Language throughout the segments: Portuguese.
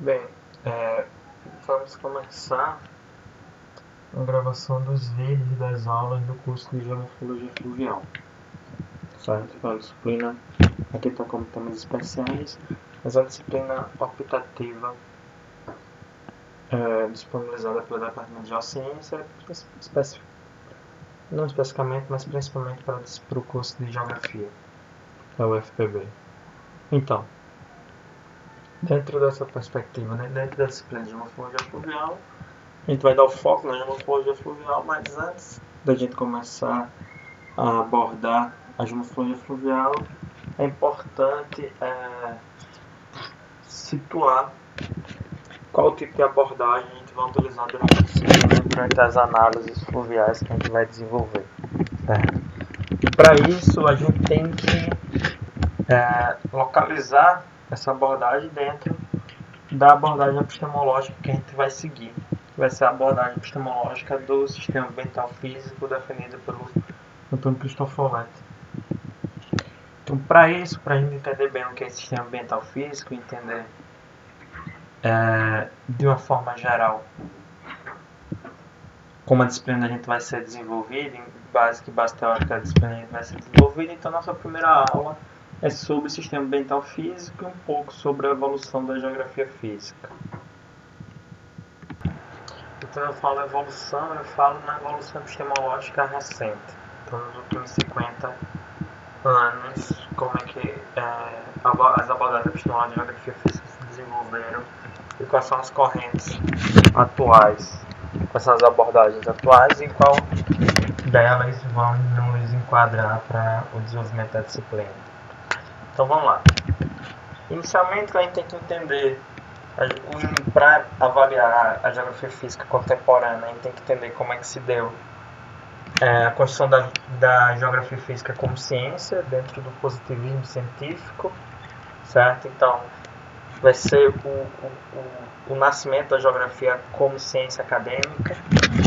Bem, vamos começar a gravação dos vídeos das aulas do curso de Geomorfologia Fluvial. Certo? A disciplina aqui está como temas especiais, mas a disciplina optativa disponibilizada pelo Departamento de Geociência, não especificamente, mas principalmente para o curso de Geografia, da UFPB. Então, dentro dessa perspectiva, né, dentro da disciplina de Geomorfologia Fluvial, a gente vai dar o foco na geomorfologia fluvial, mas antes da gente começar a abordar a geomorfologia fluvial, é importante situar qual tipo de abordagem a gente vai utilizar durante as análises fluviais que a gente vai desenvolver. E para isso a gente tem que localizar essa abordagem dentro da abordagem epistemológica que a gente vai seguir. Vai ser a abordagem epistemológica do sistema ambiental físico definido pelo Antônio Cristoforetti. Então, para isso, para a gente entender bem o que é sistema ambiental físico, entender de uma forma geral como a disciplina da gente vai ser desenvolvida, em base teórica da disciplina da gente vai ser desenvolvida, então nossa primeira aula é sobre o sistema ambiental físico e um pouco sobre a evolução da geografia física. Então eu falo evolução, eu falo na evolução epistemológica recente. Então nos últimos 50 anos, como é que as abordagens epistemológicas de geografia física se desenvolveram e quais são as correntes atuais, quais são as abordagens atuais e qual delas vão nos enquadrar para o desenvolvimento da disciplina. Então vamos lá. Inicialmente a gente tem que entender, para avaliar a geografia física contemporânea, a gente tem que entender como é que se deu a construção da geografia física como ciência dentro do positivismo científico, certo? Então vai ser o nascimento da geografia como ciência acadêmica.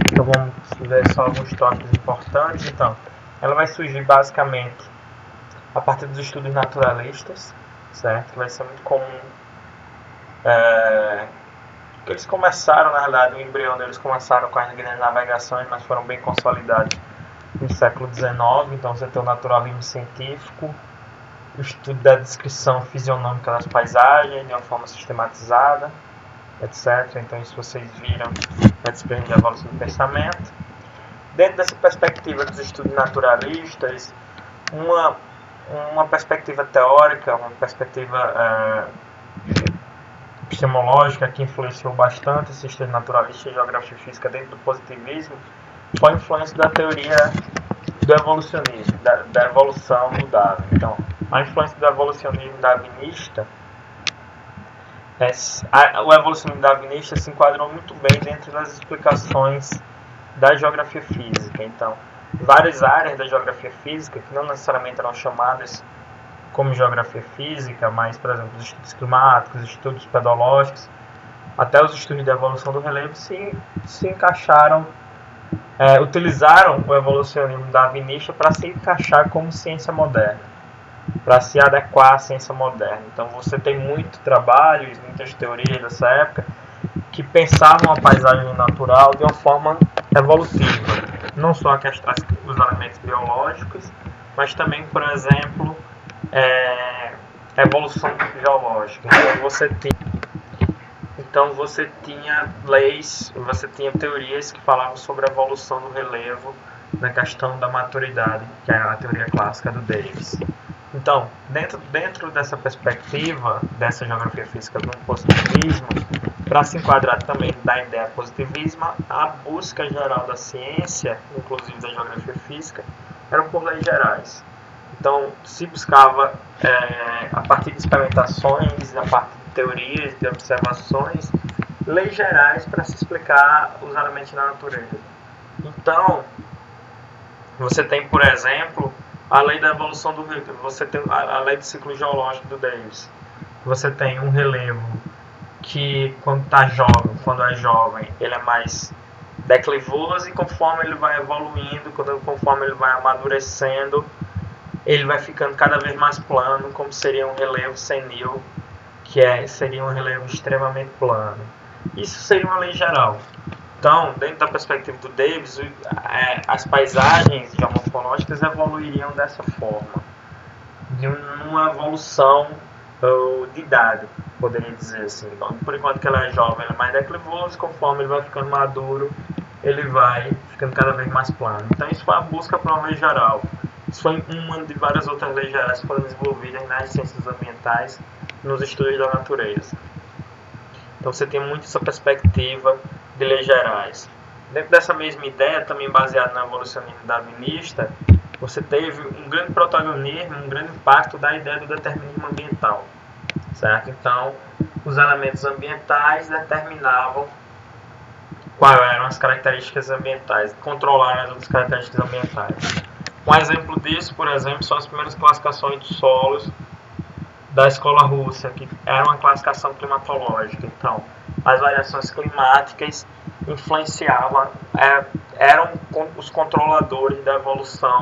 Então vamos ver só alguns tópicos importantes. Então, ela vai surgir basicamente a partir dos estudos naturalistas, certo? Que vai ser muito comum. Eles começaram, na verdade, o embrião deles começaram com as grandes navegações, mas foram bem consolidados no século XIX. Então você tem o naturalismo científico, o estudo da descrição fisionômica das paisagens de uma forma sistematizada, etc. Então isso vocês viram na disciplina de evolução do pensamento. Dentro dessa perspectiva dos estudos naturalistas, uma perspectiva teórica, uma perspectiva epistemológica que influenciou bastante esse estudo naturalista e geografia física dentro do positivismo foi a influência da teoria do evolucionismo, da evolução do Darwin. Então, a influência do evolucionismo darwinista, o evolucionismo darwinista se enquadrou muito bem dentro das explicações da geografia física. Então, várias áreas da geografia física, que não necessariamente eram chamadas como geografia física, mas, por exemplo, os estudos climáticos, os estudos pedológicos, até os estudos de evolução do relevo se encaixaram, utilizaram o evolucionismo darwinista para se encaixar como ciência moderna, para se adequar à ciência moderna. Então você tem muito trabalho, muitas teorias dessa época que pensavam a paisagem natural de uma forma evolutiva, não só os elementos biológicos, mas também, por exemplo, evolução geológica. Então você tinha leis, você tinha teorias que falavam sobre a evolução do relevo na questão da maturidade, que é a teoria clássica do Davis. Então, dentro dessa perspectiva, dessa geografia física do positivismo, para se enquadrar também da ideia positivismo, a busca geral da ciência, inclusive da geografia física, eram por leis gerais. Então, se buscava, a partir de experimentações, a partir de teorias, de observações, leis gerais para se explicar os elementos da natureza. Então, você tem, por exemplo, a lei da evolução do relevo, você tem a lei do ciclo geológico do Davis. Você tem um relevo que, quando é jovem, ele é mais declivoso, e conforme ele vai evoluindo, conforme ele vai amadurecendo, ele vai ficando cada vez mais plano, como seria um relevo senil seria um relevo extremamente plano. Isso seria uma lei geral. Então, dentro da perspectiva do Davis, as paisagens geomorfológicas evoluiriam dessa forma, de uma evolução de idade, poderia dizer assim. Então, por enquanto que ela é jovem, ela é mais declivoso, conforme ele vai ficando maduro, ele vai ficando cada vez mais plano. Então, isso foi a busca por uma lei geral. Isso foi uma de várias outras leis gerais que foram desenvolvidas nas ciências ambientais, nos estudos da natureza. Então você tem muito essa perspectiva de leis gerais. Dentro dessa mesma ideia, também baseada no evolucionismo darwinista, você teve um grande protagonismo, um grande impacto da ideia do determinismo ambiental. Certo? Então, os elementos ambientais determinavam quais eram as características ambientais, controlaram as outras características ambientais. Um exemplo disso, por exemplo, são as primeiras classificações de solos da escola russa, que era uma classificação climatológica. Então, as variações climáticas influenciavam, eram os controladores da evolução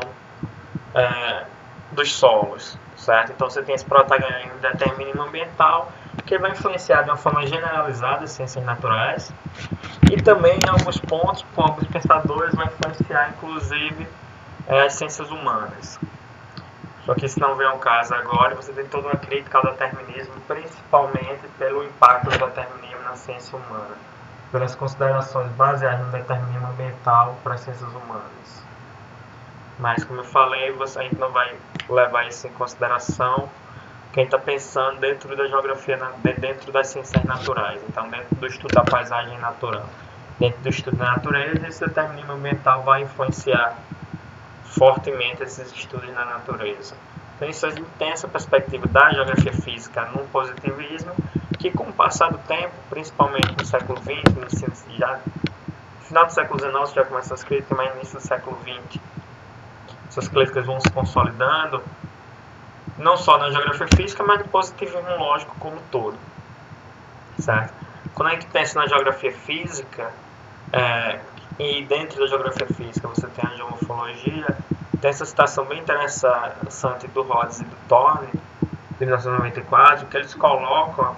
dos solos, certo? Então, você tem esse protagonismo de determinismo ambiental, que vai influenciar de uma forma generalizada as ciências naturais, e também em alguns pontos, com alguns pensadores, vai influenciar, inclusive, as ciências humanas. Só que isso não vem ao caso agora. Você tem toda uma crítica ao determinismo, principalmente pelo impacto do determinismo na ciência humana, pelas considerações baseadas no determinismo ambiental para as ciências humanas. Mas, como eu falei, a gente não vai levar isso em consideração quem está pensando dentro da geografia, dentro das ciências naturais. Então, dentro do estudo da paisagem natural, dentro do estudo da natureza, esse determinismo ambiental vai influenciar fortemente esses estudos na natureza. Então, isso a gente tem essa perspectiva da geografia física no positivismo, que com o passar do tempo, principalmente no século XX, no final do século XIX já começam as críticas, mas no início do século XX essas críticas vão se consolidando, não só na geografia física, mas no positivismo lógico como um todo. Certo? Quando a gente pensa na geografia física, e dentro da geografia física você tem a geomorfologia, tem essa citação bem interessante do Rhodes e do Thorne, de 1994, que eles colocam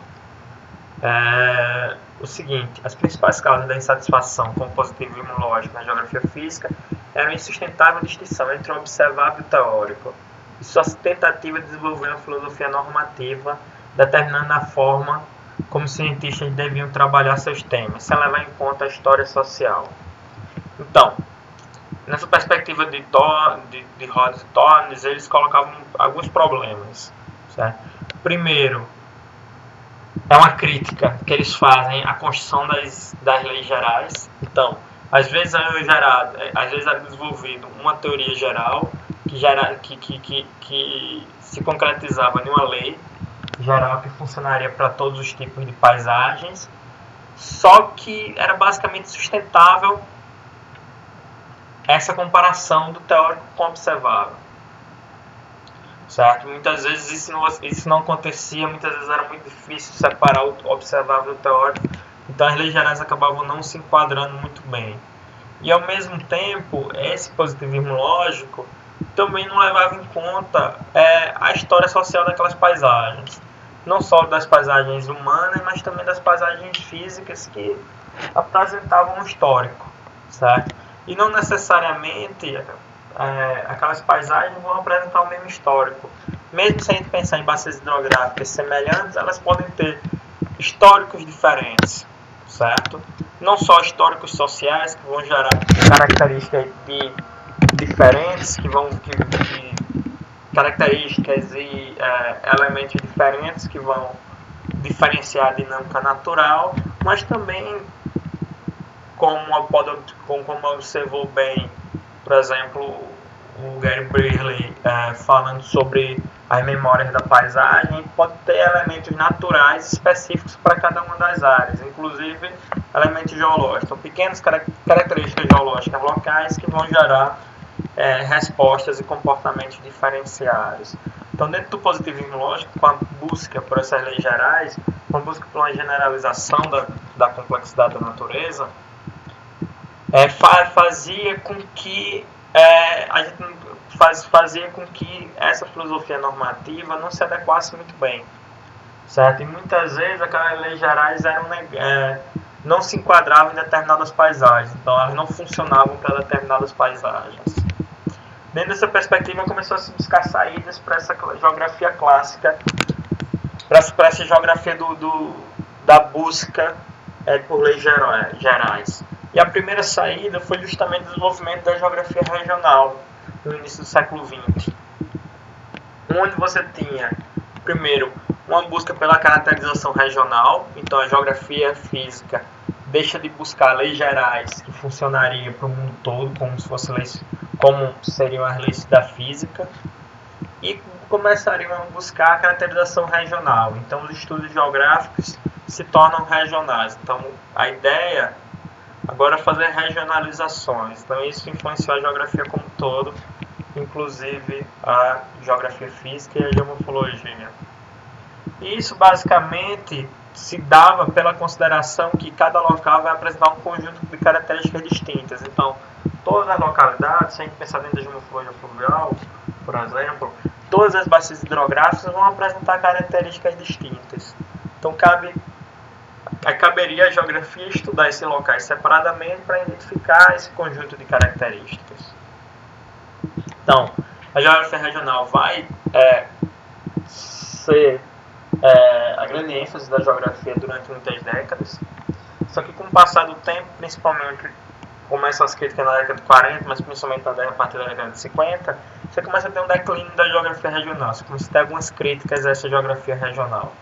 o seguinte: as principais causas da insatisfação com o positivismo lógico na geografia física eram a insustentável distinção entre o observável e o teórico, e sua tentativa de desenvolver uma filosofia normativa, determinando a forma como os cientistas deviam trabalhar seus temas, sem levar em conta a história social. Então, nessa perspectiva de Rhodes e Thorne, eles colocavam alguns problemas. Certo? Primeiro, é uma crítica que eles fazem à construção das leis gerais. Então, às vezes era desenvolvido uma teoria geral que se concretizava em uma lei geral que funcionaria para todos os tipos de paisagens, só que era basicamente sustentável essa comparação do teórico com o observável. Certo? Muitas vezes isso não acontecia, muitas vezes era muito difícil separar o observável do teórico, então as leis gerais acabavam não se enquadrando muito bem. E ao mesmo tempo, esse positivismo lógico também não levava em conta a história social daquelas paisagens. Não só das paisagens humanas, mas também das paisagens físicas que apresentavam um histórico. Certo? E não necessariamente aquelas paisagens vão apresentar o mesmo histórico. Mesmo se a gente pensar em bacias hidrográficas semelhantes, elas podem ter históricos diferentes, certo? Não só históricos sociais, que vão gerar características diferentes, características e elementos diferentes que vão diferenciar a dinâmica natural, mas também, como observou bem, por exemplo, o Gary Brearley falando sobre as memórias da paisagem, pode ter elementos naturais específicos para cada uma das áreas, inclusive elementos geológicos, então, pequenas características geológicas locais que vão gerar respostas e comportamentos diferenciados. Então, dentro do positivismo lógico, com a busca por essas leis gerais, com a busca por uma generalização da complexidade da natureza, fazia com que essa filosofia normativa não se adequasse muito bem. certo? E muitas vezes aquelas leis gerais não se enquadravam em determinadas paisagens, então elas não funcionavam para determinadas paisagens. Dentro dessa perspectiva, começou a se buscar saídas para essa geografia clássica, para essa geografia da busca por leis gerais. E a primeira saída foi justamente o desenvolvimento da geografia regional, no início do século XX, onde você tinha, primeiro, uma busca pela caracterização regional. Então a geografia física deixa de buscar leis gerais que funcionariam para o mundo todo, como seriam as leis da física, e começariam a buscar a caracterização regional. Então os estudos geográficos se tornam regionais. Então a ideia agora é fazer regionalizações. Então isso influenciou a geografia como um todo, inclusive a geografia física e a geomorfologia. E isso basicamente se dava pela consideração que cada local vai apresentar um conjunto de características distintas. Então, todas as localidades, se a gente pensar dentro da geomorfologia fluvial, por exemplo, todas as bacias hidrográficas vão apresentar características distintas. Então, caberia a geografia estudar esses locais separadamente para identificar esse conjunto de características. Então, a geografia regional vai ser a grande ênfase da geografia durante muitas décadas. Só que com o passar do tempo, principalmente começam as críticas na década de 40, mas principalmente a partir da década de 50, você começa a ter um declínio da geografia regional. Você começa a ter algumas críticas a essa geografia regional.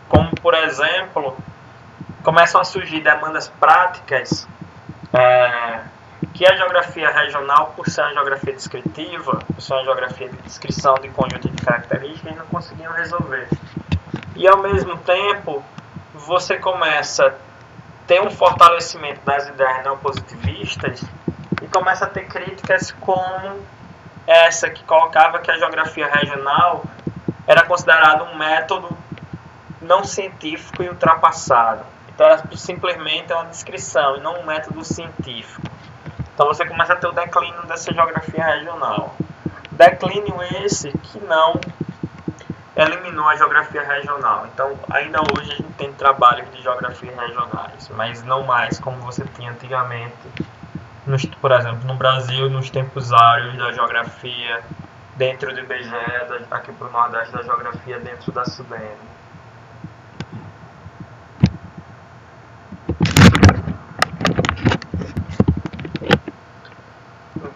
Como, por exemplo, começam a surgir demandas práticas que a geografia regional, por ser uma geografia descritiva, por ser uma geografia de descrição de conjunto de características, não conseguiam resolver. E ao mesmo tempo, você começa a ter um fortalecimento das ideias neopositivistas e começa a ter críticas como essa que colocava que a geografia regional era considerada um método não científico e ultrapassado. Então era simplesmente uma descrição e não um método científico. Então você começa a ter o declínio dessa geografia regional. Declínio esse que não eliminou a geografia regional. Então ainda hoje a gente tem trabalhos de geografia regionais, mas não mais como você tinha antigamente, por exemplo, no Brasil, nos tempos áureos da geografia dentro do IBGE, aqui para o Nordeste, da geografia dentro da SUDENE.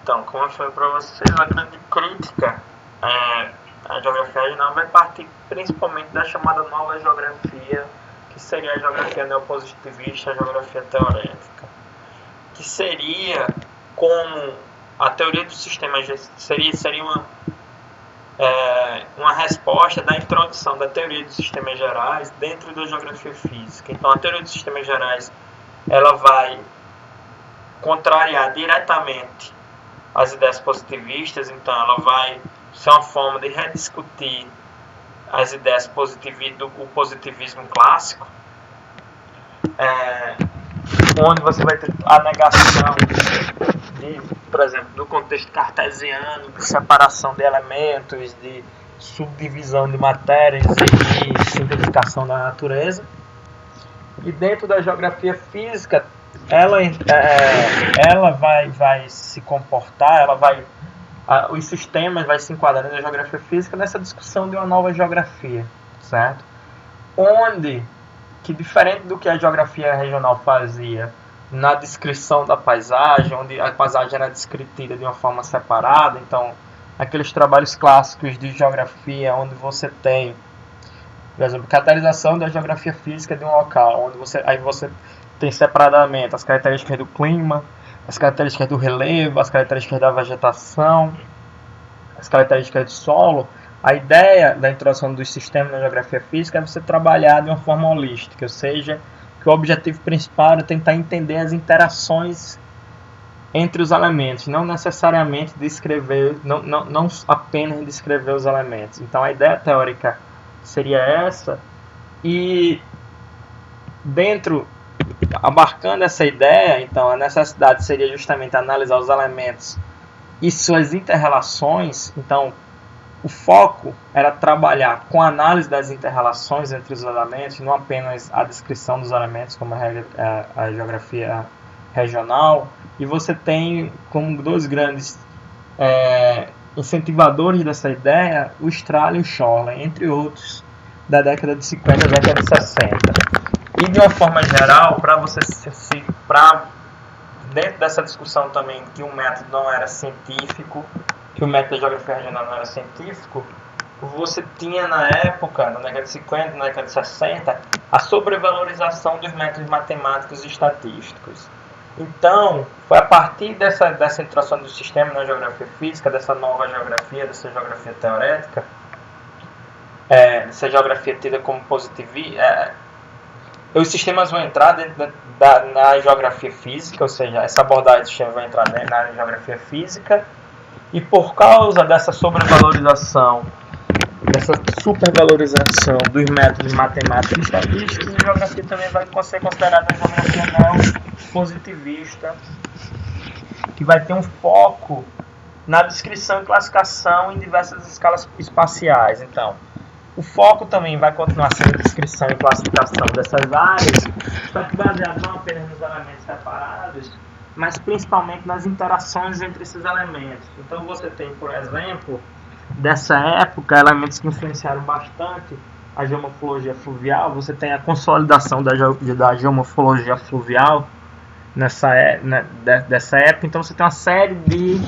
Então, como eu falei para vocês, a grande crítica à geografia regional vai partir principalmente da chamada nova geografia, que seria a geografia neopositivista, a geografia teorética, que seria como a teoria dos sistemas, seria uma resposta da introdução da teoria dos sistemas gerais dentro da geografia física. Então, a teoria dos sistemas gerais ela vai contrariar diretamente as ideias positivistas, então ela vai ser uma forma de rediscutir as ideias do positivismo clássico, onde você vai ter a negação por exemplo, do contexto cartesiano, de separação de elementos, de subdivisão de matérias e de simplificação da natureza. E dentro da geografia física, ela vai se comportar, os sistemas vai se enquadrar na geografia física nessa discussão de uma nova geografia, certo? Onde, que diferente do que a geografia regional fazia na descrição da paisagem, onde a paisagem era descrita de uma forma separada, então aqueles trabalhos clássicos de geografia, onde você tem, por exemplo, caracterização da geografia física de um local, onde você tem separadamente as características do clima, as características do relevo, as características da vegetação, as características do solo. A ideia da introdução dos sistemas na geografia física é você trabalhar de uma forma holística, ou seja, que o objetivo principal é tentar entender as interações entre os elementos, não necessariamente descrever, não apenas descrever os elementos. Então a ideia teórica seria essa, e abarcando essa ideia, então a necessidade seria justamente analisar os elementos e suas interrelações. Então o foco era trabalhar com a análise das inter-relações entre os elementos, não apenas a descrição dos elementos, como a geografia regional, e você tem como dois grandes incentivadores dessa ideia o Strahler e o Shorley, entre outros, da década de 50 e da década de 60. E de uma forma geral, dentro dessa discussão também que o método não era científico, que o método da geografia regional não era científico, você tinha na época, na década de 50, na década de 60, a sobrevalorização dos métodos matemáticos e estatísticos. Então, foi a partir dessa introdução do sistema na geografia física, dessa nova geografia, dessa geografia teorética, dessa geografia tida como positivista, os sistemas vão entrar dentro na geografia física, ou seja, essa abordagem do sistema vai entrar na geografia física, e por causa dessa sobrevalorização, dessa supervalorização dos métodos matemáticos e estatísticos, a geografia também vai ser considerada uma geografia não positivista, que vai ter um foco na descrição e classificação em diversas escalas espaciais. Então, o foco também vai continuar sendo a descrição e classificação dessas áreas, só que baseado não apenas nos elementos separados, mas principalmente nas interações entre esses elementos. Então você tem, por exemplo, dessa época, elementos que influenciaram bastante a geomorfologia fluvial. Você tem a consolidação da geomorfologia fluvial dessa época. Então você tem uma série de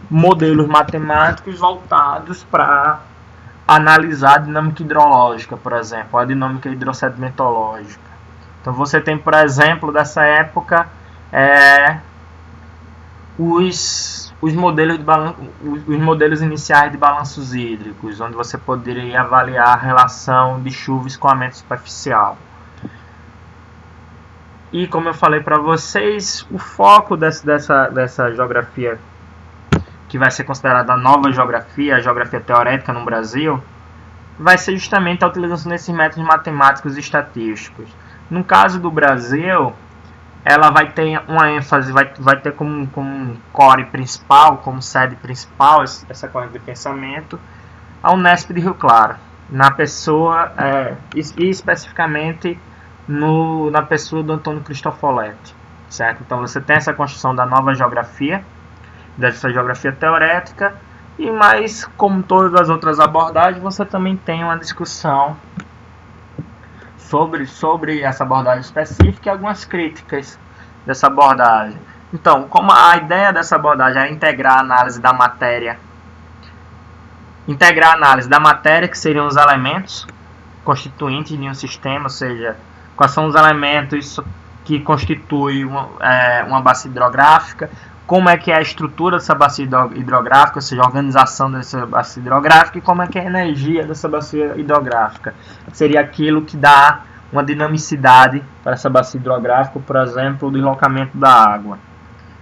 modelos matemáticos voltados para analisar a dinâmica hidrológica, por exemplo, a dinâmica hidrossedimentológica. Então você tem, por exemplo, dessa época, os modelos iniciais de balanços hídricos, onde você poderia avaliar a relação de chuva e escoamento superficial. E como eu falei para vocês, o foco dessa geografia, que vai ser considerada a nova geografia, a geografia teorética no Brasil, vai ser justamente a utilização desses métodos matemáticos e estatísticos. No caso do Brasil, ela vai ter uma ênfase, vai ter como core principal, como sede principal, essa corrente de pensamento, a Unesp de Rio Claro, na pessoa, e especificamente na pessoa do Antônio Cristofoletti, certo? Então você tem essa construção da nova geografia, dessa geografia teorética, e mais, como todas as outras abordagens, você também tem uma discussão sobre essa abordagem específica e algumas críticas dessa abordagem. Então, como a ideia dessa abordagem é integrar a análise da matéria, que seriam os elementos constituintes de um sistema, ou seja, quais são os elementos que constituem uma bacia hidrográfica, como é que é a estrutura dessa bacia hidrográfica, ou seja, a organização dessa bacia hidrográfica, e como é que é a energia dessa bacia hidrográfica. Seria aquilo que dá uma dinamicidade para essa bacia hidrográfica, por exemplo, o deslocamento da água.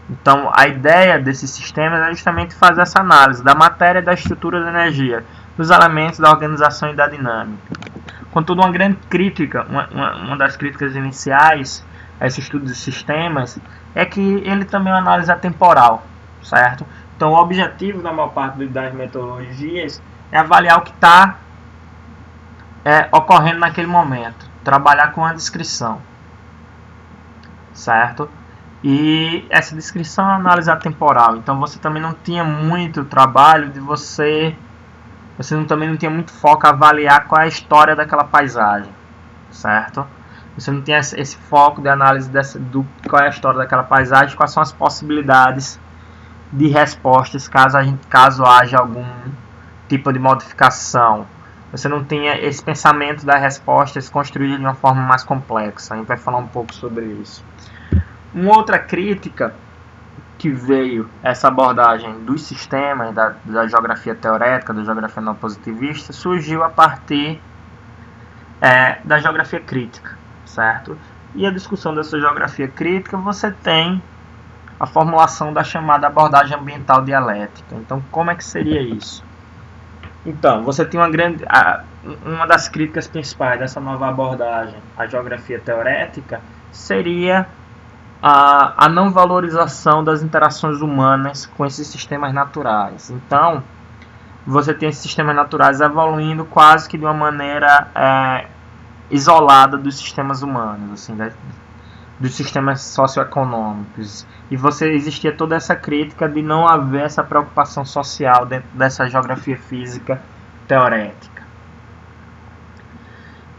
Então, a ideia desses sistemas é justamente fazer essa análise da matéria, da estrutura da energia, dos elementos da organização e da dinâmica. Contudo, uma grande crítica, uma das críticas iniciais a esse estudo de sistemas, é que ele também é uma análise atemporal, certo? Então, o objetivo da maior parte das metodologias é avaliar o que está ocorrendo naquele momento, trabalhar com a descrição, certo? E essa descrição é uma análise atemporal, então você também não tinha muito trabalho de você também não tinha muito foco a avaliar qual é a história daquela paisagem, certo? Você não tinha esse foco de análise qual é a história daquela paisagem, quais são as possibilidades de respostas caso haja algum tipo de modificação. Você não tinha esse pensamento das respostas construído de uma forma mais complexa. A gente vai falar um pouco sobre isso. Uma outra crítica que veio essa abordagem dos sistemas, da geografia teorética, da geografia não positivista, surgiu a partir da geografia crítica, certo? E a discussão dessa geografia crítica, você tem a formulação da chamada abordagem ambiental dialética. Então, como é que seria isso? Então, você tem uma das críticas principais dessa nova abordagem, a geografia teorética, seria a não valorização das interações humanas com esses sistemas naturais. Então, você tem esses sistemas naturais evoluindo quase que de uma maneira isolada dos sistemas humanos, assim, né? Dos sistemas socioeconômicos. E existia toda essa crítica de não haver essa preocupação social dentro dessa geografia física teorética.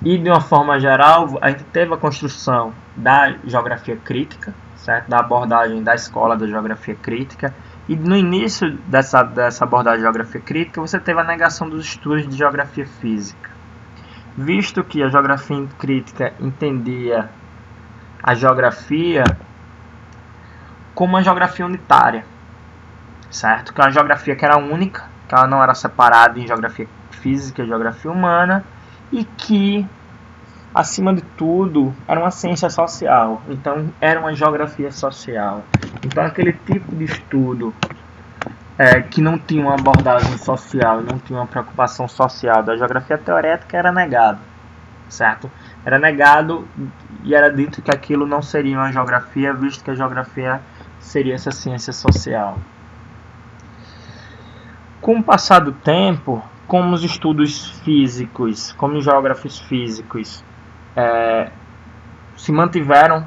E de uma forma geral, a gente teve a construção da geografia crítica, certo? Da abordagem da escola da geografia crítica. E no início dessa abordagem de geografia crítica, você teve a negação dos estudos de geografia física. Visto que a geografia crítica entendia a geografia como uma geografia unitária, certo? Que é uma geografia que era única, que ela não era separada em geografia física e geografia humana, e que, acima de tudo, era uma ciência social. Então, era uma geografia social. Então, aquele tipo de estudo que não tinha uma abordagem social, não tinha uma preocupação social da geografia teorética era negado, certo? Era negado e era dito que aquilo não seria uma geografia, visto que a geografia seria essa ciência social. Com o passar do tempo, como os estudos físicos, como os geógrafos físicos se mantiveram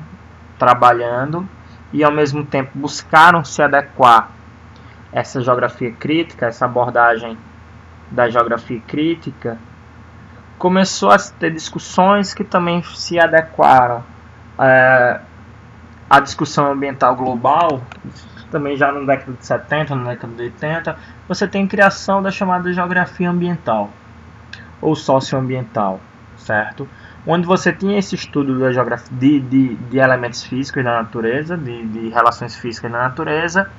trabalhando e ao mesmo tempo buscaram se adequar a essa geografia crítica, essa abordagem da geografia crítica, começou a ter discussões que também se adequaram à discussão ambiental global. Também já na década de 70, na década de 80, você tem a criação da chamada geografia ambiental ou socioambiental, certo? Onde você tinha esse estudo da geografia de elementos físicos da natureza, de relações físicas da natureza,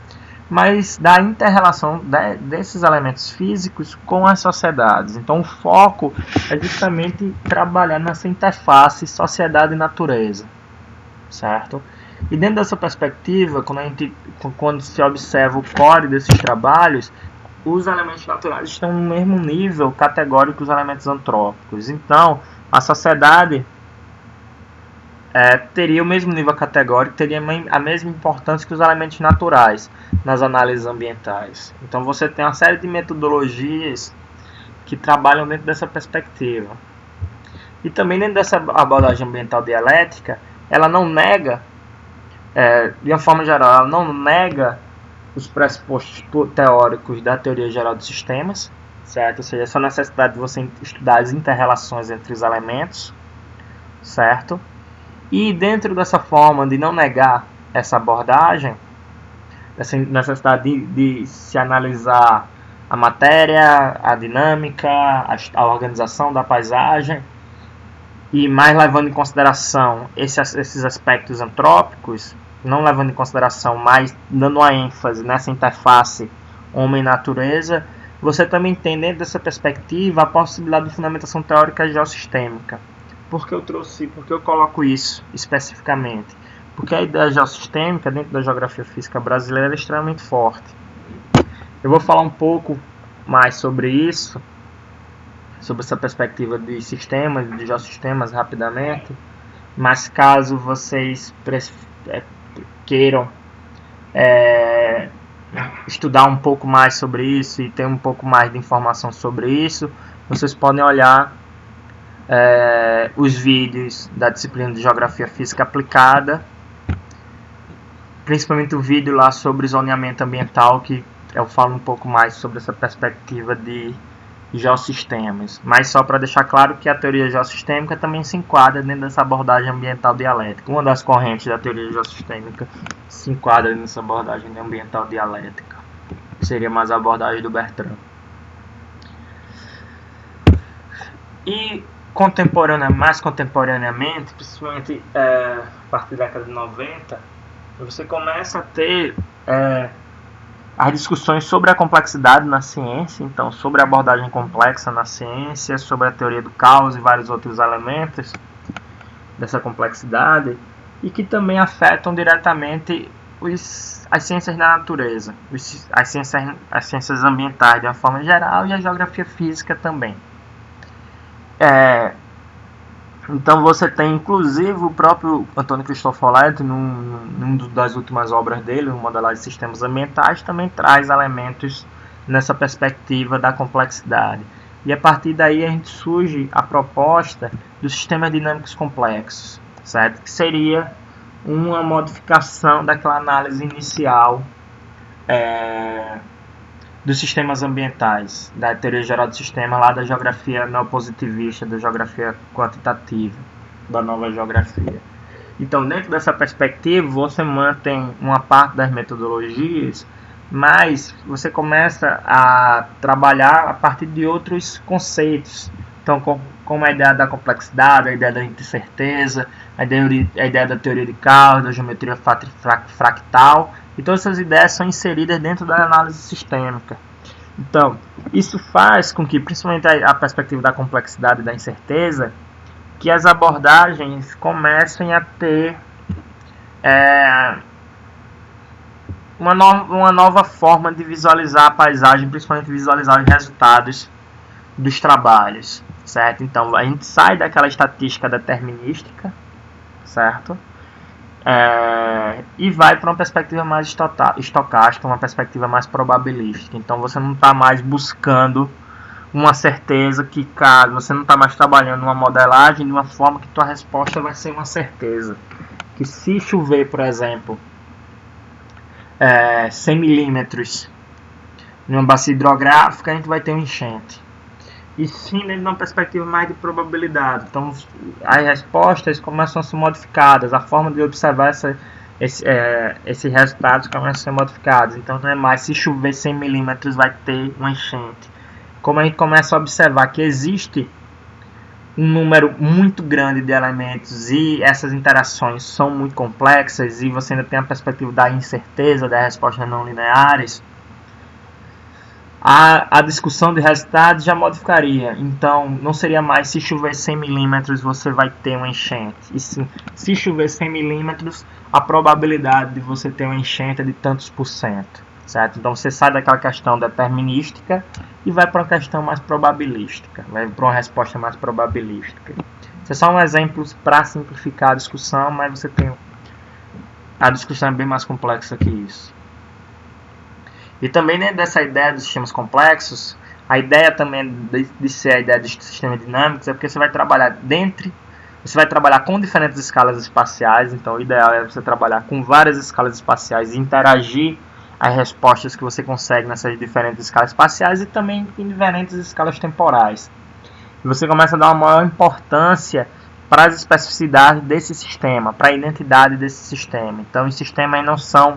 mas da inter-relação desses elementos físicos com as sociedades. Então o foco é justamente trabalhar nessa interface sociedade e natureza, certo? E dentro dessa perspectiva, quando se observa o core desses trabalhos, os elementos naturais estão no mesmo nível categórico que os elementos antrópicos. Então, a sociedade teria o mesmo nível categórico, teria a mesma importância que os elementos naturais nas análises ambientais. Então, você tem uma série de metodologias que trabalham dentro dessa perspectiva. E também dentro dessa abordagem ambiental dialética, ela não nega, de uma forma geral, ela não nega os pressupostos teóricos da teoria geral dos sistemas, certo? Ou seja, essa necessidade de você estudar as inter-relações entre os elementos, certo? E dentro dessa forma de não negar essa abordagem, essa necessidade de se analisar a matéria, a dinâmica, a organização da paisagem, e mais levando em consideração esses aspectos antrópicos, não levando em consideração, mais dando uma ênfase nessa interface homem-natureza, você também tem dentro dessa perspectiva a possibilidade de fundamentação teórica geossistêmica. Por que eu coloco isso especificamente? Porque a ideia geossistêmica dentro da geografia física brasileira é extremamente forte. Eu vou falar um pouco mais sobre isso, sobre essa perspectiva de sistemas, de geossistemas rapidamente, mas caso vocês queiram estudar um pouco mais sobre isso e ter um pouco mais de informação sobre isso, vocês podem olhar os vídeos da disciplina de Geografia Física Aplicada, principalmente o vídeo lá sobre zoneamento ambiental, que eu falo um pouco mais sobre essa perspectiva de geossistemas. Mas só para deixar claro que a teoria geossistêmica também se enquadra dentro dessa abordagem ambiental dialética. Uma das correntes da teoria geossistêmica se enquadra nessa abordagem ambiental dialética, que seria mais a abordagem do Bertrand. E mais contemporaneamente, principalmente a partir da década de 90, você começa a ter as discussões sobre a complexidade na ciência, então sobre a abordagem complexa na ciência, sobre a teoria do caos e vários outros elementos dessa complexidade, e que também afetam diretamente as ciências da natureza, as ciências ambientais de uma forma geral e a geografia física também. Então você tem inclusive o próprio Antônio Cristoforetti, num das últimas obras dele, o Modelagem de Sistemas Ambientais, também traz elementos nessa perspectiva da complexidade. E a partir daí a gente surge a proposta dos sistemas dinâmicos complexos, certo? Que seria uma modificação daquela análise inicial dos sistemas ambientais, da teoria geral do sistema, lá da geografia neopositivista, da geografia quantitativa, da nova geografia. Então, dentro dessa perspectiva, você mantém uma parte das metodologias, mas você começa a trabalhar a partir de outros conceitos. Então, como a ideia da complexidade, a ideia da incerteza, a ideia da teoria de caos, da geometria fractal, e todas essas ideias são inseridas dentro da análise sistêmica. Então, isso faz com que, principalmente a perspectiva da complexidade e da incerteza, que as abordagens comecem a ter uma nova forma de visualizar a paisagem, principalmente visualizar os resultados dos trabalhos, certo? Então, a gente sai daquela estatística determinística, certo? E vai para uma perspectiva mais estocástica, uma perspectiva mais probabilística. Então, você não está mais buscando uma certeza que, caso você não está mais trabalhando uma modelagem de uma forma que tua resposta vai ser uma certeza. Que se chover, por exemplo, 100 milímetros numa bacia hidrográfica, a gente vai ter um enchente. E sim, dentro de uma perspectiva mais de probabilidade. Então, as respostas começam a ser modificadas, a forma de observar esses resultados começam a ser modificados. Então, não é mais se chover 100 milímetros vai ter uma enchente. Como a gente começa a observar que existe um número muito grande de elementos e essas interações são muito complexas e você ainda tem a perspectiva da incerteza, das respostas não lineares, a discussão de resultados já modificaria. Então, não seria mais se chover 100 milímetros você vai ter uma enchente. E sim, se chover 100 milímetros, a probabilidade de você ter uma enchente é de tantos por cento. Certo? Então, você sai daquela questão determinística e vai para uma questão mais probabilística. Vai para uma resposta mais probabilística. Isso é só um exemplo para simplificar a discussão, mas você tem... A discussão é bem mais complexa que isso. E também dentro dessa ideia dos sistemas complexos, a ideia também de ser a ideia de sistemas dinâmicos é porque você vai trabalhar você vai trabalhar com diferentes escalas espaciais. Então o ideal é você trabalhar com várias escalas espaciais e interagir as respostas que você consegue nessas diferentes escalas espaciais e também em diferentes escalas temporais. E você começa a dar uma maior importância para as especificidades desse sistema, para a identidade desse sistema. Então os sistemas não são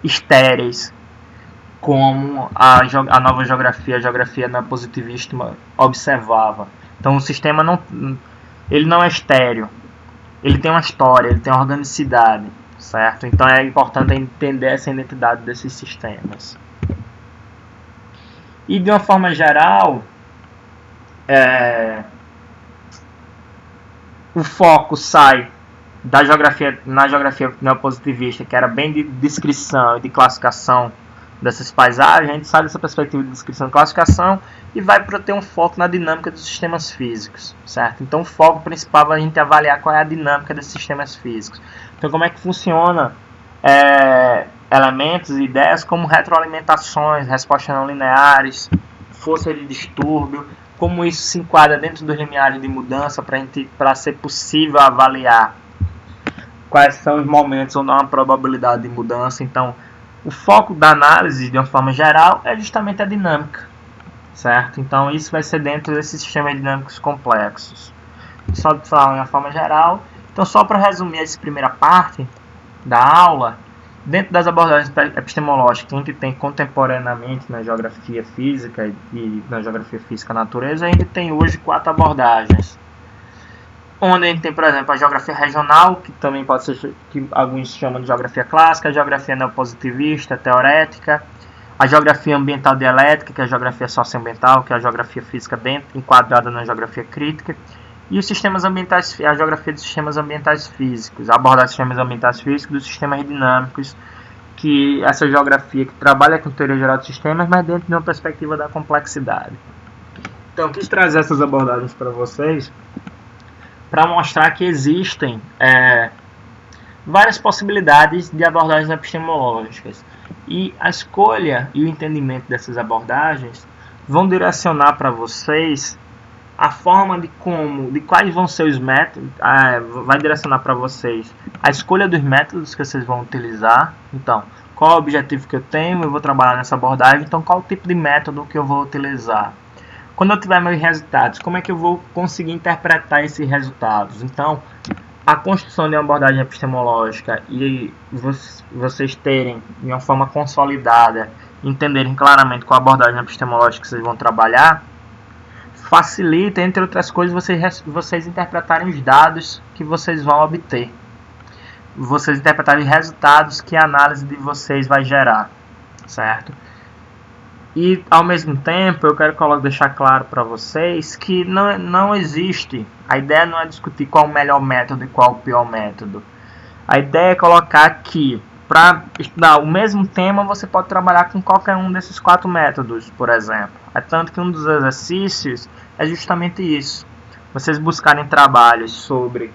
estéreis, como a nova geografia, a geografia neopositivista observava. Então o sistema ele não é estéreo, ele tem uma história, ele tem uma organicidade, certo? Então é importante entender essa identidade desses sistemas. E de uma forma geral, o foco sai na geografia neopositivista, que era bem de descrição e de classificação dessas paisagens. A gente sai dessa perspectiva de descrição e classificação e vai para ter um foco na dinâmica dos sistemas físicos, certo? Então o foco principal é a gente avaliar qual é a dinâmica desses sistemas físicos. Então como é que funciona elementos e ideias como retroalimentações, respostas não lineares, força de distúrbio, como isso se enquadra dentro dos limiares de mudança para ser possível avaliar quais são os momentos ou não a probabilidade de mudança. Então o foco da análise, de uma forma geral, é justamente a dinâmica, certo? Então isso vai ser dentro desses sistemas dinâmicos complexos. Só de falar de uma forma geral. Então, só para resumir essa primeira parte da aula, dentro das abordagens epistemológicas que a gente tem contemporaneamente na geografia física e na geografia física natureza, a gente tem hoje 4 abordagens. Onde a gente tem, por exemplo, a geografia regional, que também pode ser, que alguns chamam de geografia clássica, a geografia neopositivista, teorética, a geografia ambiental dialética, que é a geografia socioambiental, que é a geografia física enquadrada na geografia crítica, e os sistemas ambientais, a geografia dos sistemas ambientais físicos, a abordagem dos sistemas ambientais físicos, dos sistemas dinâmicos, que essa geografia que trabalha com teoria geral de sistemas, mas dentro de uma perspectiva da complexidade. Então, quis trazer essas abordagens para vocês, para mostrar que existem várias possibilidades de abordagens epistemológicas. E a escolha e o entendimento dessas abordagens vão direcionar para vocês a forma de quais vão ser os métodos, vai direcionar para vocês a escolha dos métodos que vocês vão utilizar. Então, qual é o objetivo que eu tenho? Eu vou trabalhar nessa abordagem, então qual o tipo de método que eu vou utilizar? Quando eu tiver meus resultados, como é que eu vou conseguir interpretar esses resultados? Então, a construção de uma abordagem epistemológica e vocês terem de uma forma consolidada, entenderem claramente qual abordagem epistemológica que vocês vão trabalhar, facilita, entre outras coisas, vocês interpretarem os dados que vocês vão obter. Vocês interpretarem os resultados que a análise de vocês vai gerar, certo? E, ao mesmo tempo, eu quero deixar claro para vocês que não existe, a ideia não é discutir qual o melhor método e qual o pior método. A ideia é colocar que, para estudar o mesmo tema, você pode trabalhar com qualquer um desses 4 métodos, por exemplo. É tanto que um dos exercícios é justamente isso. Vocês buscarem trabalhos sobre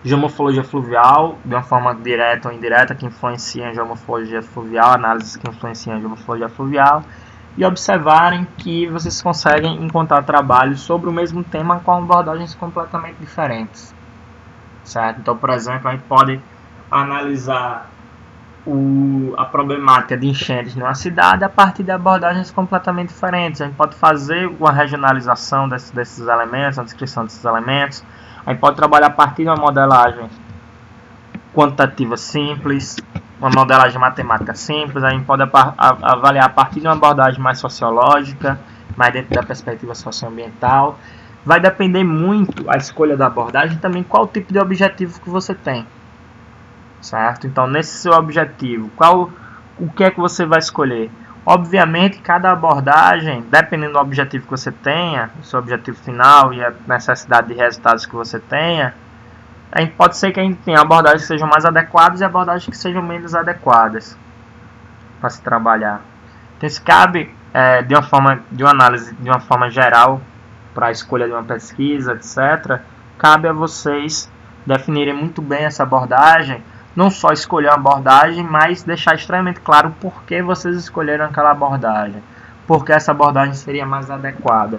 geomorfologia fluvial, de uma forma direta ou indireta, que influenciam a geomorfologia fluvial, análises que influenciam a geomorfologia fluvial, e observarem que vocês conseguem encontrar trabalhos sobre o mesmo tema com abordagens completamente diferentes. Certo? Então, por exemplo, a gente pode analisar a problemática de enchentes numa cidade a partir de abordagens completamente diferentes. A gente pode fazer uma regionalização desses elementos, uma descrição desses elementos. A gente pode trabalhar a partir de uma modelagem quantitativa simples, uma modelagem matemática simples. A gente pode avaliar a partir de uma abordagem mais sociológica, mais dentro da perspectiva socioambiental. Vai depender muito a escolha da abordagem também qual o tipo de objetivo que você tem, certo? Então, nesse seu objetivo, o que é que você vai escolher? Obviamente, cada abordagem, dependendo do objetivo que você tenha, o seu objetivo final e a necessidade de resultados que você tenha, pode ser que a gente tenha abordagens que sejam mais adequadas e abordagens que sejam menos adequadas para se trabalhar. Então, isso cabe de uma análise de uma forma geral para a escolha de uma pesquisa, etc. Cabe a vocês definirem muito bem essa abordagem. Não só escolher uma abordagem, mas deixar extremamente claro o porquê vocês escolheram aquela abordagem. Porque essa abordagem seria mais adequada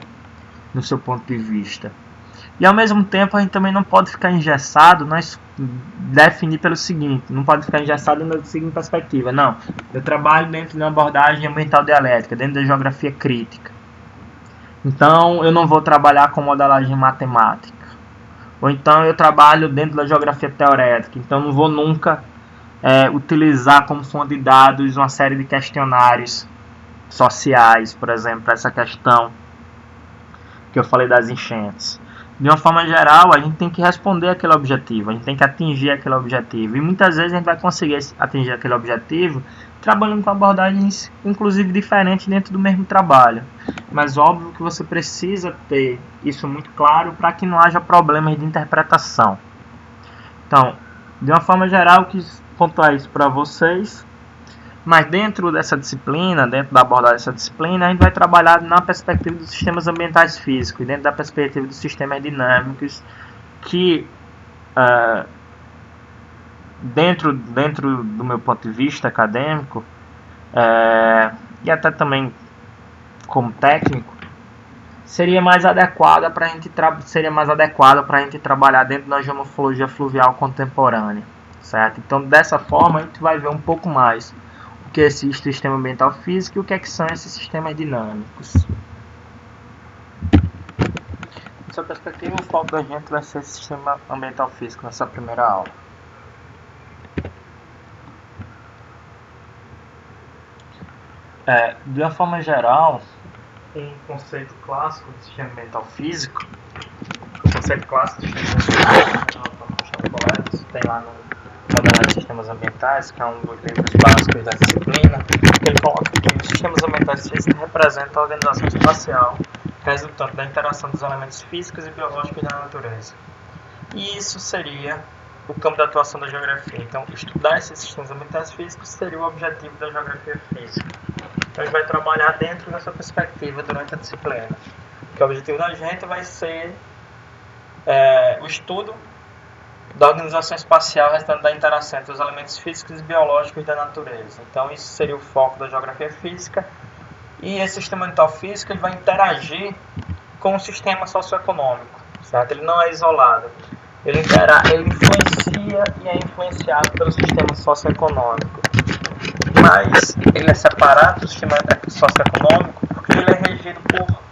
no seu ponto de vista. E ao mesmo tempo a gente também não pode ficar engessado, nós definir pelo seguinte, não pode ficar engessado na seguinte perspectiva. Não, eu trabalho dentro de uma abordagem ambiental dialética, dentro da geografia crítica. Então eu não vou trabalhar com modelagem matemática. Ou então eu trabalho dentro da geografia teorética, então não vou nunca utilizar como fonte de dados uma série de questionários sociais, por exemplo, para essa questão que eu falei das enchentes. De uma forma geral, a gente tem que responder aquele objetivo, a gente tem que atingir aquele objetivo. E muitas vezes a gente vai conseguir atingir aquele objetivo trabalhando com abordagens, inclusive, diferentes dentro do mesmo trabalho. Mas óbvio que você precisa ter isso muito claro para que não haja problemas de interpretação. Então, de uma forma geral, eu quis pontuar isso para vocês. Mas dentro dessa disciplina, dentro da abordagem dessa disciplina, a gente vai trabalhar na perspectiva dos sistemas ambientais físicos e dentro da perspectiva dos sistemas dinâmicos que, dentro do meu ponto de vista acadêmico, e até também como técnico, seria mais adequada para a gente trabalhar dentro da geomorfologia fluvial contemporânea, certo? Então, dessa forma, a gente vai ver um pouco mais o que é esse sistema ambiental físico e o que são esses sistemas dinâmicos. Nessa perspectiva, o foco da gente vai ser esse sistema ambiental físico nessa primeira aula. De uma forma geral, um conceito clássico de sistema ambiental físico, tem lá no Modelagem de Sistemas Ambientais, que é um dos livros básicos da disciplina, ele coloca que os sistemas ambientais físicos representam a organização espacial resultante da interação dos elementos físicos e biológicos da natureza. E isso seria o campo de atuação da geografia. Então, estudar esses sistemas ambientais físicos seria o objetivo da geografia física. Então, a gente vai trabalhar dentro dessa perspectiva durante a disciplina. Porque o objetivo da gente vai ser o estudo da organização espacial resultante da interação entre os elementos físicos e biológicos da natureza. Então isso seria o foco da geografia física. E esse sistema ambiental físico ele vai interagir com o sistema socioeconômico, certo? Ele não é isolado. Ele influencia e é influenciado pelo sistema socioeconômico. Mas ele é separado do sistema socioeconômico porque ele é regido por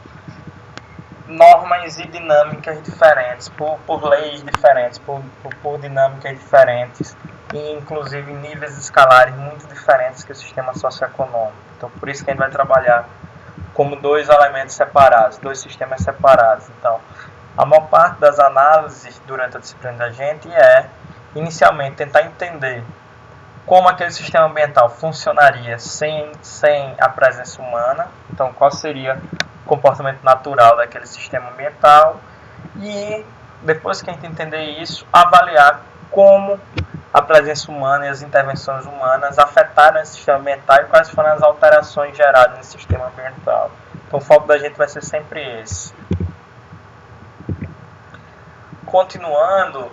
normas e dinâmicas diferentes, por leis diferentes, por dinâmicas diferentes, e inclusive níveis escalares muito diferentes que o sistema socioeconômico. Então, por isso que a gente vai trabalhar como dois elementos separados, dois sistemas separados. Então, a maior parte das análises durante a disciplina da gente é, inicialmente, tentar entender como aquele sistema ambiental funcionaria sem a presença humana. Então, qual seria o comportamento natural daquele sistema ambiental e, depois que a gente entender isso, avaliar como a presença humana e as intervenções humanas afetaram esse sistema ambiental e quais foram as alterações geradas nesse sistema ambiental. Então, o foco da gente vai ser sempre esse. Continuando,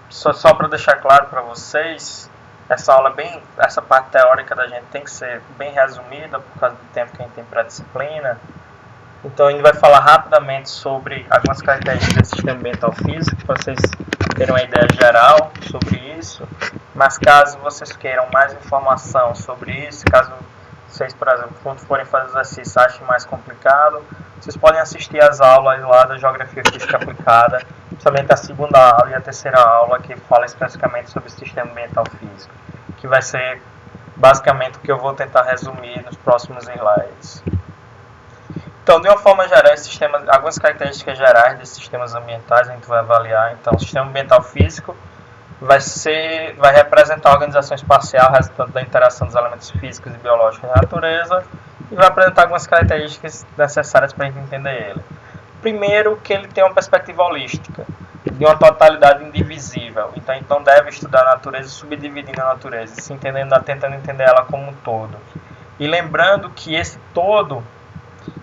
só para deixar claro para vocês, essa parte teórica da gente tem que ser bem resumida por causa do tempo que a gente tem para a disciplina. Então a gente vai falar rapidamente sobre algumas características do sistema ambiental físico, para vocês terem uma ideia geral sobre isso. Mas caso vocês queiram mais informação sobre isso, caso vocês, por exemplo, quando forem fazer o exercício achem mais complicado, vocês podem assistir às aulas lá da Geografia Física Aplicada, principalmente a segunda aula e a terceira aula, que fala especificamente sobre o sistema ambiental físico, que vai ser basicamente o que eu vou tentar resumir nos próximos slides. Então, de uma forma geral, algumas características gerais desses sistemas ambientais a gente vai avaliar. Então, o sistema ambiental físico vai representar a organização espacial resultante da interação dos elementos físicos e biológicos da natureza e vai apresentar algumas características necessárias para a gente entender ele. Primeiro, que ele tem uma perspectiva holística, de uma totalidade indivisível. Então, a gente não deve estudar a natureza subdividindo a natureza, se tentando entender ela como um todo. E lembrando que esse todo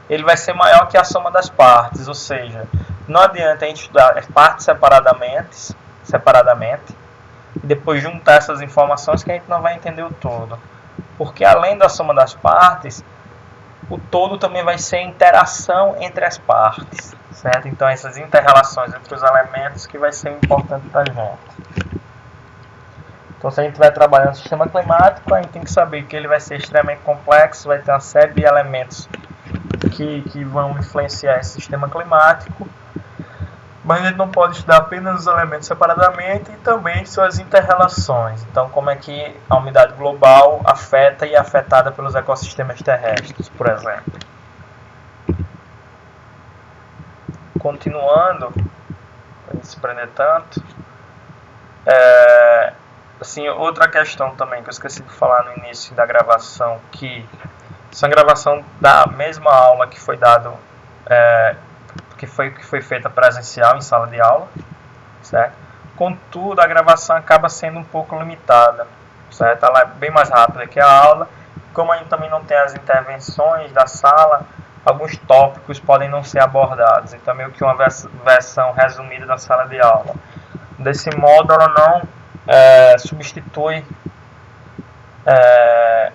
ele vai ser maior que a soma das partes, ou seja, não adianta a gente estudar as partes separadamente e depois juntar essas informações que a gente não vai entender o todo. Porque além da soma das partes, o todo também vai ser a interação entre as partes, certo? Então essas inter-relações entre os elementos que vai ser importante para a gente. Então se a gente vai trabalhar no sistema climático, a gente tem que saber que ele vai ser extremamente complexo, vai ter uma série de elementos que vão influenciar esse sistema climático, mas a gente não pode estudar apenas os elementos separadamente e também suas inter-relações. Então, como é que a umidade global afeta e é afetada pelos ecossistemas terrestres, por exemplo. Continuando, para não se prender tanto, assim, outra questão também que eu esqueci de falar no início da gravação, que essa gravação da mesma aula que foi dado, que foi feita presencial em sala de aula, certo? Contudo, a gravação acaba sendo um pouco limitada, certo? Ela é bem mais rápida que a aula. Como a gente também não tem as intervenções da sala, alguns tópicos podem não ser abordados. Então, meio que uma versão resumida da sala de aula. Desse modo, ela não substitui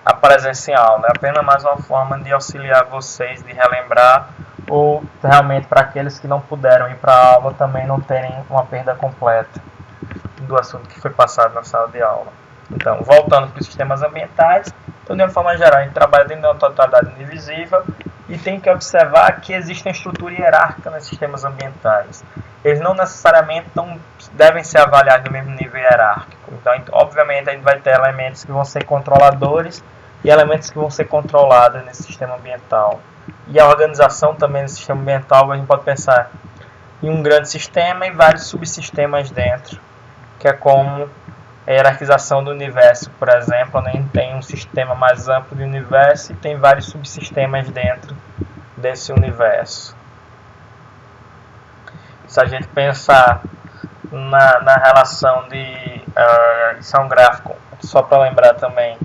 a presença em aula, é apenas mais uma forma de auxiliar vocês, de relembrar, ou realmente para aqueles que não puderam ir para a aula também não terem uma perda completa do assunto que foi passado na sala de aula. Então, voltando para os sistemas ambientais, então, de uma forma geral, a gente trabalha dentro de uma totalidade indivisível e tem que observar que existe uma estrutura hierárquica nos sistemas ambientais. Eles não necessariamente devem ser avaliados no mesmo nível hierárquico. Então, obviamente, a gente vai ter elementos que vão ser controladores e elementos que vão ser controlados nesse sistema ambiental. E a organização também nesse sistema ambiental, a gente pode pensar em um grande sistema e vários subsistemas dentro, que é como a hierarquização do universo, por exemplo, onde a gente tem um sistema mais amplo do universo e tem vários subsistemas dentro desse universo. Se a gente pensar na relação de... isso é um gráfico, só para lembrar também,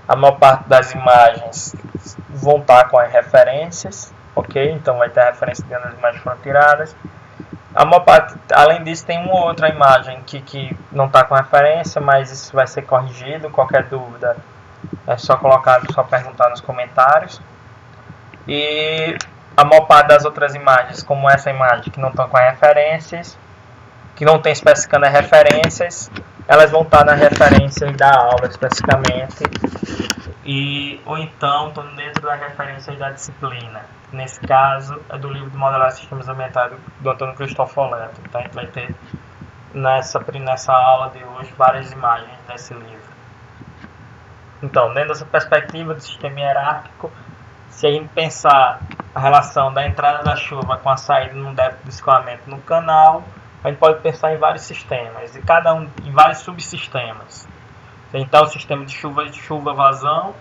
a maior parte das imagens vão estar com as referências, ok? Então vai ter a referência de onde as imagens foram tiradas. A maior parte, além disso, tem uma outra imagem que não está com referência, mas isso vai ser corrigido. Qualquer dúvida é só perguntar nos comentários. E a maior parte das outras imagens, como essa imagem, que não estão com referências, que não tem especificando as referências, elas vão estar nas referências da aula especificamente, ou então estão dentro das referências da disciplina. Nesse caso, é do livro de Modelagem de Sistemas Ambientais do Antônio Cristofoleto. Então, a gente vai ter nessa aula de hoje várias imagens desse livro. Então, dentro dessa perspectiva do sistema hierárquico, se a gente pensar a relação da entrada da chuva com a saída no débito de escoamento no canal, a gente pode pensar em vários sistemas, e cada um em vários subsistemas. Então, o sistema de chuva-vazão,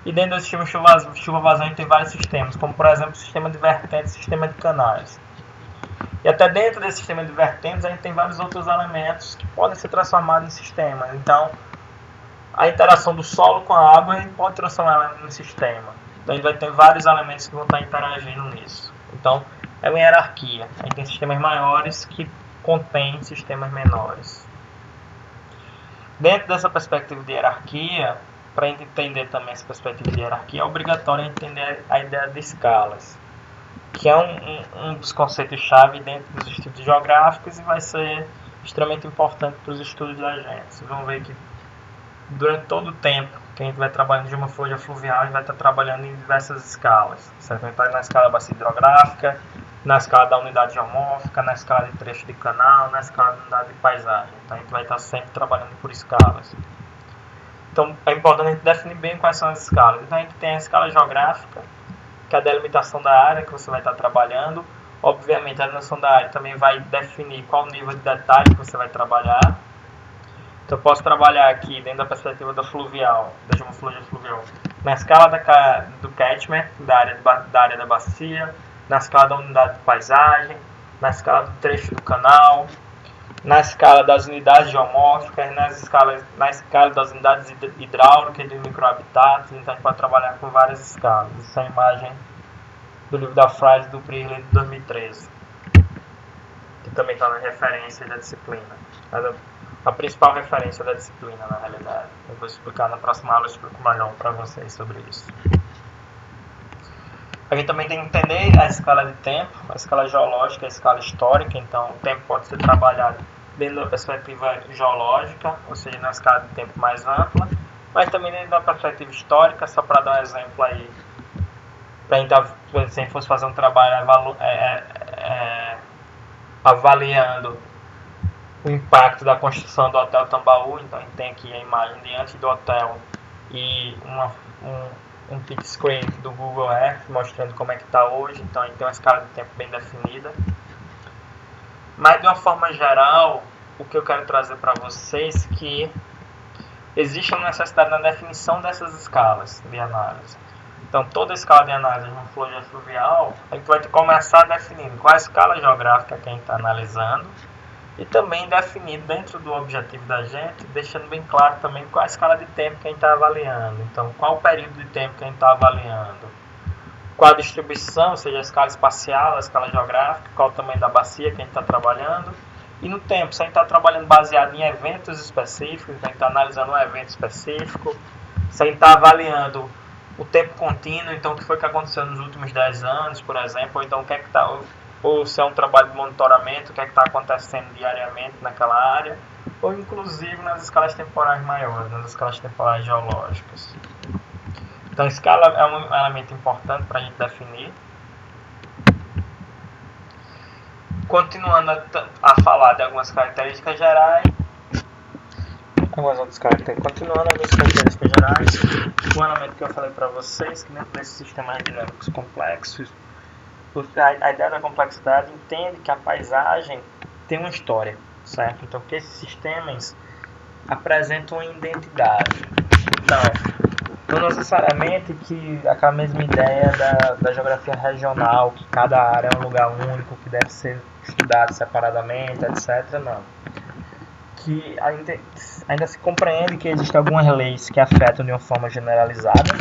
e dentro do sistema chuva-vazão a gente tem vários sistemas, como por exemplo o sistema de vertentes e o sistema de canais. E até dentro desse sistema de vertentes a gente tem vários outros elementos que podem ser transformados em sistemas. Então, a interação do solo com a água a gente pode transformar ela em sistema. Então, a gente vai ter vários elementos que vão estar interagindo nisso. Então, é uma hierarquia. A gente tem sistemas maiores que contêm sistemas menores. Dentro dessa perspectiva de hierarquia, para a gente entender também essa perspectiva de hierarquia, é obrigatório entender a ideia de escalas, que é um dos conceitos-chave dentro dos estudos geográficos e vai ser extremamente importante para os estudos da gente. Vocês vão ver que durante todo o tempo que a gente vai trabalhando de uma folha fluvial, a gente vai estar trabalhando em diversas escalas. Certo? A gente vai na escala da bacia hidrográfica, na escala da unidade geomórfica, na escala de trecho de canal, na escala da unidade de paisagem. Então a gente vai estar sempre trabalhando por escalas. Então é importante a gente definir bem quais são as escalas. Então a gente tem a escala geográfica, que é a delimitação da área que você vai estar trabalhando. Obviamente a delimitação da área também vai definir qual nível de detalhe que você vai trabalhar. Então eu posso trabalhar aqui dentro da perspectiva da fluvial, da geomorfologia fluvial, na escala do catchment, da área da bacia, na escala da unidade de paisagem, na escala do trecho do canal, na escala das unidades geomórficas, na escala das unidades hidráulicas e de microhabitats. Então a gente pode trabalhar com várias escalas. Essa é a imagem do livro da Frase do Briley de 2013, que também está na referência da disciplina. A principal referência da disciplina, na realidade. Eu vou explicar na próxima aula, eu explico melhor para vocês sobre isso. A gente também tem que entender a escala de tempo, a escala geológica, a escala histórica. Então, o tempo pode ser trabalhado dentro da perspectiva geológica, ou seja, na escala de tempo mais ampla, mas também dentro da perspectiva histórica. Só para dar um exemplo aí, para a gente, se a gente fosse fazer um trabalho avaliando o impacto da construção do Hotel Tambaú. Então, a gente tem aqui a imagem de antes do hotel e um pit screen do Google Earth mostrando como é que está hoje. Então a gente tem uma escala de tempo bem definida. Mas de uma forma geral, o que eu quero trazer para vocês é que existe uma necessidade na definição dessas escalas de análise. Então toda escala de análise de morfologia fluvial, a gente vai começar definindo qual é a escala geográfica que a gente está analisando, e também definir dentro do objetivo da gente, deixando bem claro também qual a escala de tempo que a gente está avaliando. Então, qual o período de tempo que a gente está avaliando, qual a distribuição, ou seja, a escala espacial, a escala geográfica, qual o tamanho da bacia que a gente está trabalhando, e no tempo, se a gente está trabalhando baseado em eventos específicos, se a gente está analisando um evento específico, se a gente está avaliando o tempo contínuo, então o que foi que aconteceu nos últimos 10 anos, por exemplo, ou então o que é que está... ou se é um trabalho de monitoramento, o que é que está acontecendo diariamente naquela área, ou inclusive nas escalas temporais maiores, nas escalas temporais geológicas. Então a escala é um elemento importante para a gente definir. Continuando a falar de algumas características gerais, continuando algumas características gerais, o elemento que eu falei para vocês, que dentro desses sistemas dinâmicos complexos, a ideia da complexidade entende que a paisagem tem uma história, certo? Então que esses sistemas apresentam uma identidade. Não necessariamente que aquela mesma ideia da geografia regional, que cada área é um lugar único, que deve ser estudado separadamente, etc. Não. Que ainda se compreende que existem algumas leis que afetam de uma forma generalizada,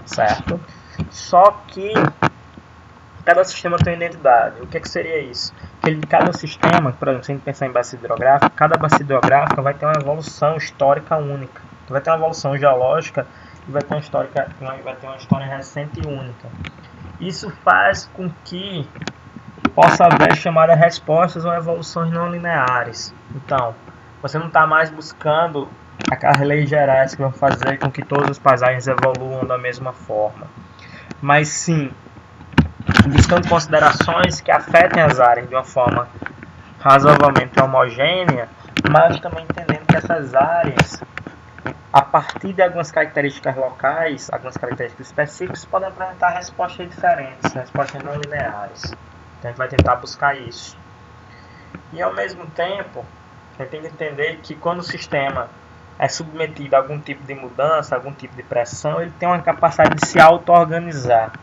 certo? Só que cada sistema tem uma identidade. O que seria isso? Cada sistema, por exemplo, se a gente pensar em bacia hidrográfica, cada bacia hidrográfica vai ter uma evolução histórica única. Vai ter uma evolução geológica e vai ter uma história recente e única. Isso faz com que possa haver chamadas respostas ou evoluções não lineares. Então, você não está mais buscando aquelas leis gerais que vão fazer com que todas as paisagens evoluam da mesma forma, mas sim buscando considerações que afetem as áreas de uma forma razoavelmente homogênea, mas também entendendo que essas áreas, a partir de algumas características locais, algumas características específicas, podem apresentar respostas diferentes, respostas não lineares. Então a gente vai tentar buscar isso. E ao mesmo tempo, a gente tem que entender que quando o sistema é submetido a algum tipo de mudança, algum tipo de pressão, ele tem uma capacidade de se auto-organizar.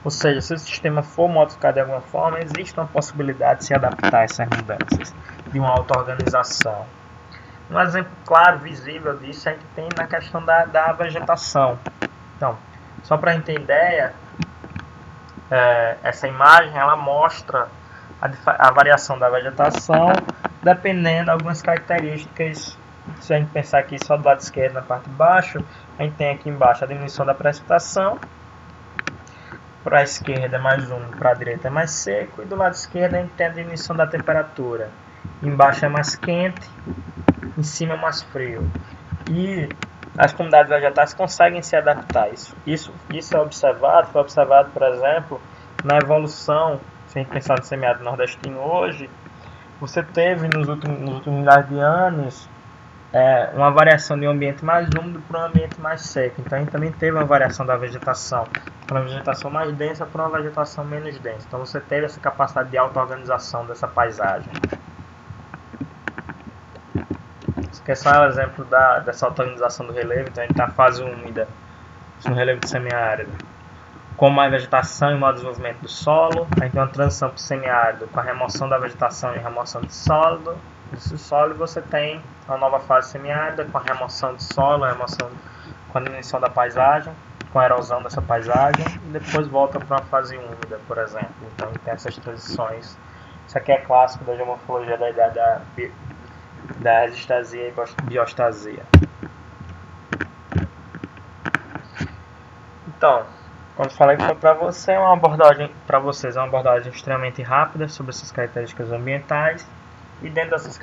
Ou seja, se o sistema for modificado de alguma forma, existe uma possibilidade de se adaptar a essas mudanças, de uma auto-organização. Um exemplo claro, visível disso, a gente tem na questão da vegetação. Então, só para a gente ter ideia, essa imagem ela mostra a variação da vegetação dependendo de algumas características. Se a gente pensar aqui só do lado esquerdo, na parte de baixo, a gente tem aqui embaixo a diminuição da precipitação. Para a esquerda é mais úmido, para a direita é mais seco. E do lado esquerdo a gente tem a diminuição da temperatura. Embaixo é mais quente, em cima é mais frio. E as comunidades vegetais conseguem se adaptar. Isso foi observado, por exemplo, na evolução. Se a gente pensar no semiárido nordestino hoje, você teve nos últimos milhares de anos uma variação de um ambiente mais úmido para um ambiente mais seco. Então a gente também teve uma variação da vegetação, para uma vegetação mais densa para uma vegetação menos densa. Então você teve essa capacidade de auto-organização dessa paisagem. Isso aqui é só um exemplo dessa auto-organização do relevo. Então a gente está na fase úmida, no relevo de semiárido, com mais vegetação e maior desenvolvimento do solo. A gente tem uma transição para o semiárido com a remoção da vegetação e remoção de sólido. Desse solo você tem uma nova fase semiárida com a remoção de solo, com a diminuição da paisagem, com a erosão dessa paisagem, e depois volta para uma fase úmida, por exemplo. Então tem essas transições. Isso aqui é clássico da geomorfologia da idade da resistasia e biostasia. Então, quando falei que foi para vocês é uma abordagem extremamente rápida sobre essas características ambientais. E dentro dessas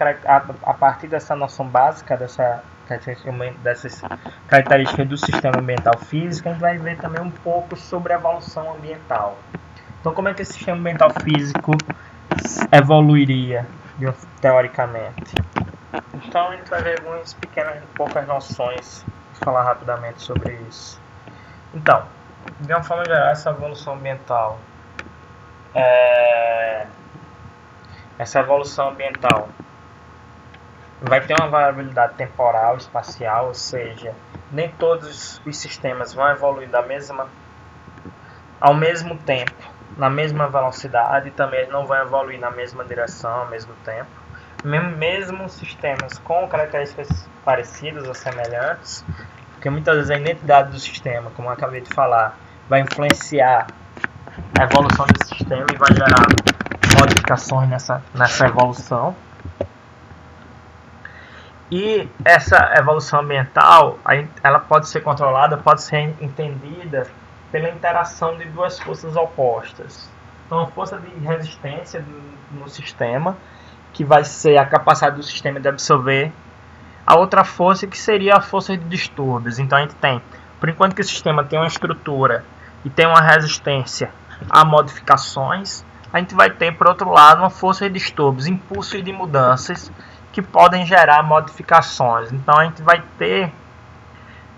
a partir dessa noção básica, dessas características do sistema ambiental físico, a gente vai ver também um pouco sobre a evolução ambiental. Então, como é que esse sistema ambiental físico evoluiria, teoricamente? Então, a gente vai ver poucas noções e falar rapidamente sobre isso. Então, de uma forma geral, essa evolução ambiental vai ter uma variabilidade temporal, espacial, ou seja, nem todos os sistemas vão evoluir ao mesmo tempo, na mesma velocidade, e também eles não vão evoluir na mesma direção ao mesmo tempo. Mesmo sistemas com características parecidas ou semelhantes, porque muitas vezes a identidade do sistema, como eu acabei de falar, vai influenciar a evolução desse sistema e vai gerar modificações nessa evolução. E essa evolução ambiental, ela pode ser controlada, pode ser entendida pela interação de duas forças opostas. Então, a força de resistência no sistema, que vai ser a capacidade do sistema de absorver a outra força, que seria a força de distúrbios. Então, a gente tem, por enquanto que o sistema tem uma estrutura e tem uma resistência a modificações, a gente vai ter, por outro lado, uma força de distúrbios, impulsos de mudanças que podem gerar modificações. Então, a gente vai ter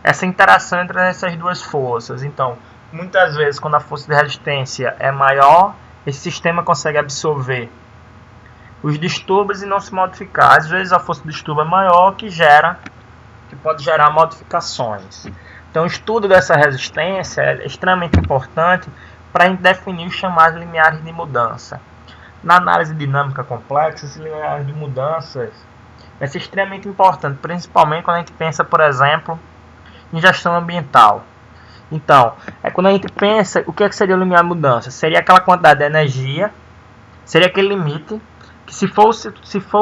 essa interação entre essas duas forças. Então, muitas vezes, quando a força de resistência é maior, esse sistema consegue absorver os distúrbios e não se modificar. Às vezes, a força de distúrbio é maior, que pode gerar modificações. Então, o estudo dessa resistência é extremamente importante para a gente definir os chamados limiares de mudança. Na análise dinâmica complexa, esses limiares de mudanças vai ser extremamente importante, principalmente quando a gente pensa, por exemplo, em gestão ambiental. Então, quando a gente pensa, o que é que seria o limiar de mudança? Seria aquela quantidade de energia, seria aquele limite, que se for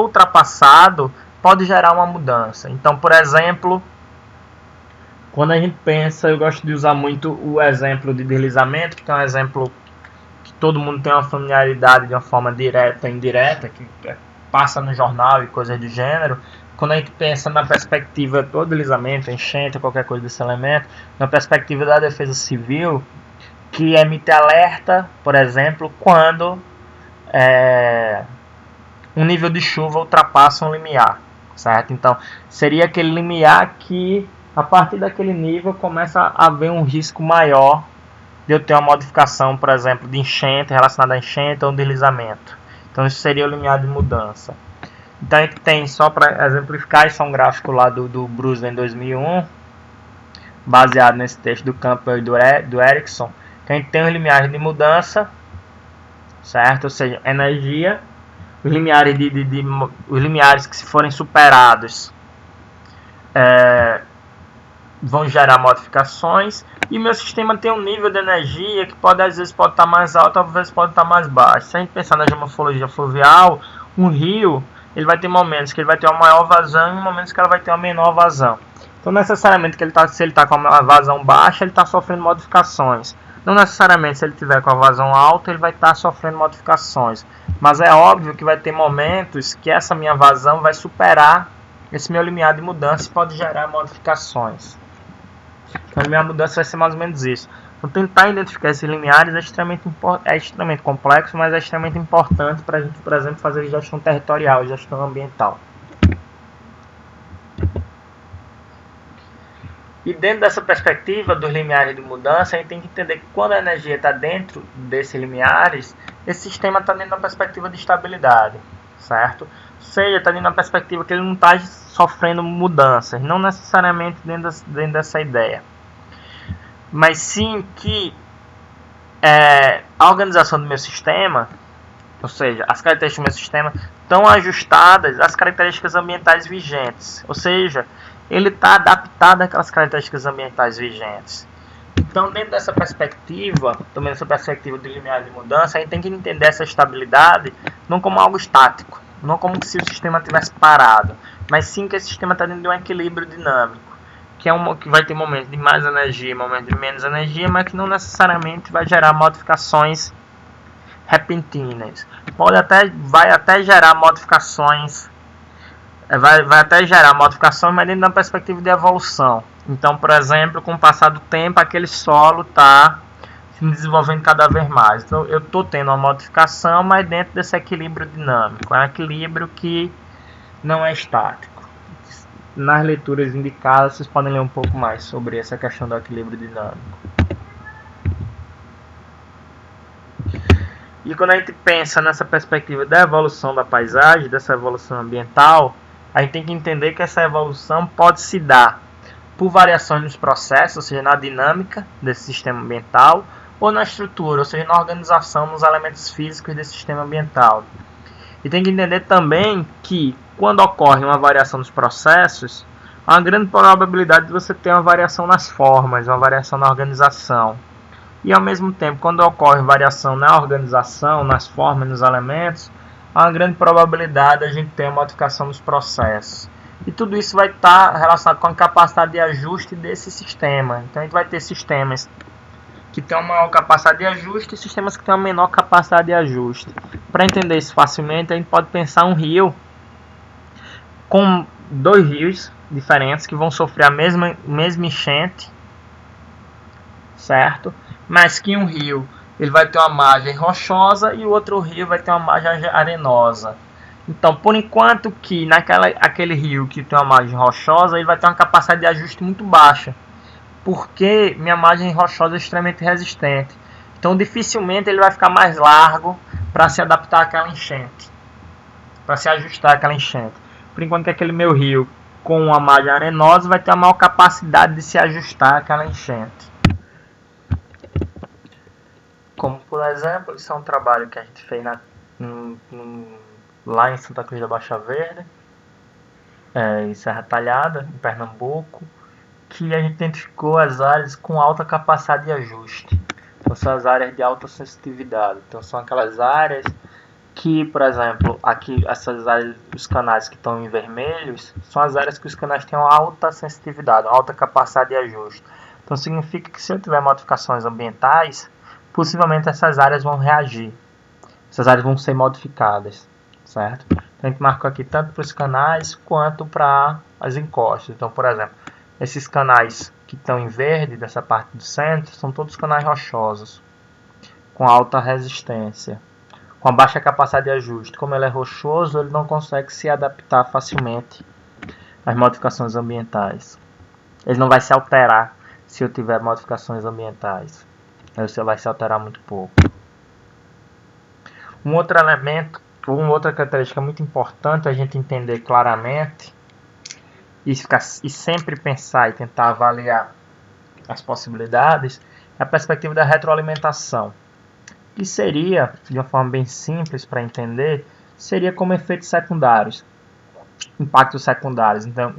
ultrapassado, pode gerar uma mudança. Então, por exemplo, quando a gente pensa, eu gosto de usar muito o exemplo de deslizamento, que é um exemplo que todo mundo tem uma familiaridade de uma forma direta e indireta, que passa no jornal e coisas do gênero. Quando a gente pensa na perspectiva do deslizamento, enchente, qualquer coisa desse elemento, na perspectiva da defesa civil, que emite alerta, por exemplo, quando um nível de chuva ultrapassa um limiar, certo? Então, seria aquele limiar que, a partir daquele nível, começa a haver um risco maior de eu ter uma modificação, por exemplo, de enchente, relacionada a enchente ou deslizamento. Então, isso seria o limiar de mudança. Então, a gente tem, só para exemplificar, isso é um gráfico lá do Bruce em 2001, baseado nesse texto do Campbell e do Erickson, que a gente tem os limiares de mudança, certo? Ou seja, energia, os limiares que, se forem superados, vão gerar modificações, e meu sistema tem um nível de energia que às vezes pode estar mais alto, às vezes pode estar mais baixo. Se a gente pensar na geomorfologia fluvial, um rio ele vai ter momentos que ele vai ter uma maior vazão e momentos que ela vai ter uma menor vazão. Então, necessariamente, se ele está com uma vazão baixa, ele está sofrendo modificações. Não necessariamente, se ele tiver com a vazão alta, ele vai estar sofrendo modificações. Mas é óbvio que vai ter momentos que essa minha vazão vai superar esse meu limiar de mudança e pode gerar modificações. Então, a minha mudança vai ser mais ou menos isso. Então, tentar identificar esses limiares é extremamente complexo, mas é extremamente importante para a gente, por exemplo, fazer gestão territorial, gestão ambiental. E dentro dessa perspectiva dos limiares de mudança, a gente tem que entender que quando a energia está dentro desses limiares, esse sistema está dentro da perspectiva de estabilidade, certo? Ou seja, está dentro da perspectiva que ele não está sofrendo mudanças, não necessariamente dentro dessa ideia, mas sim que a organização do meu sistema, ou seja, as características do meu sistema estão ajustadas às características ambientais vigentes, ou seja, ele está adaptado àquelas características ambientais vigentes. Então, dentro dessa perspectiva, também dessa perspectiva do limiar de mudança, a gente tem que entender essa estabilidade não como algo estático, não como se o sistema tivesse parado, mas sim que esse sistema está dentro de um equilíbrio dinâmico, que vai ter momentos de mais energia e momentos de menos energia, mas que não necessariamente vai gerar modificações repentinas. Vai até gerar modificações, mas dentro da perspectiva de evolução. Então, por exemplo, com o passar do tempo, aquele solo está se desenvolvendo cada vez mais. Então, eu estou tendo uma modificação, mas dentro desse equilíbrio dinâmico. É um equilíbrio que não é estático. Nas leituras indicadas, vocês podem ler um pouco mais sobre essa questão do equilíbrio dinâmico. E quando a gente pensa nessa perspectiva da evolução da paisagem, dessa evolução ambiental, a gente tem que entender que essa evolução pode se dar por variações nos processos, ou seja, na dinâmica desse sistema ambiental, ou na estrutura, ou seja, na organização, nos elementos físicos desse sistema ambiental. E tem que entender também que, quando ocorre uma variação nos processos, há uma grande probabilidade de você ter uma variação nas formas, uma variação na organização. E, ao mesmo tempo, quando ocorre variação na organização, nas formas, nos elementos, há uma grande probabilidade de a gente ter uma modificação nos processos. E tudo isso vai estar relacionado com a capacidade de ajuste desse sistema. Então, a gente vai ter sistemas que têm uma maior capacidade de ajuste e sistemas que têm uma menor capacidade de ajuste. Para entender isso facilmente, a gente pode pensar um rio com dois rios diferentes que vão sofrer a mesma enchente, certo? Mas que um rio ele vai ter uma margem rochosa e o outro rio vai ter uma margem arenosa. Então, por enquanto que aquele rio que tem uma margem rochosa, ele vai ter uma capacidade de ajuste muito baixa, porque minha margem rochosa é extremamente resistente. Então, dificilmente ele vai ficar mais largo para se adaptar àquela enchente, para se ajustar àquela enchente. Por enquanto que aquele meu rio com uma margem arenosa vai ter a maior capacidade de se ajustar àquela enchente. Como, por exemplo, isso é um trabalho que a gente fez lá em Santa Cruz da Baixa Verde, em Serra Talhada, em Pernambuco, aqui a gente identificou as áreas com alta capacidade de ajuste. Então são as áreas de alta sensitividade. Então são aquelas áreas que, por exemplo, aqui essas áreas, os canais que estão em vermelhos, são as áreas que os canais têm uma alta sensitividade, uma alta capacidade de ajuste. Então significa que se eu tiver modificações ambientais, possivelmente essas áreas vão reagir. Essas áreas vão ser modificadas, certo? Então a gente marcou aqui tanto para os canais quanto para as encostas. Então, por exemplo, esses canais que estão em verde, dessa parte do centro, são todos canais rochosos, com alta resistência, com a baixa capacidade de ajuste. Como ele é rochoso, ele não consegue se adaptar facilmente às modificações ambientais. Ele não vai se alterar se eu tiver modificações ambientais. Ele vai se alterar muito pouco. Um outro elemento, uma outra característica muito importante a gente entender claramente e sempre pensar e tentar avaliar as possibilidades é a perspectiva da retroalimentação. Que seria, de uma forma bem simples para entender, seria como efeitos secundários, impactos secundários. Então,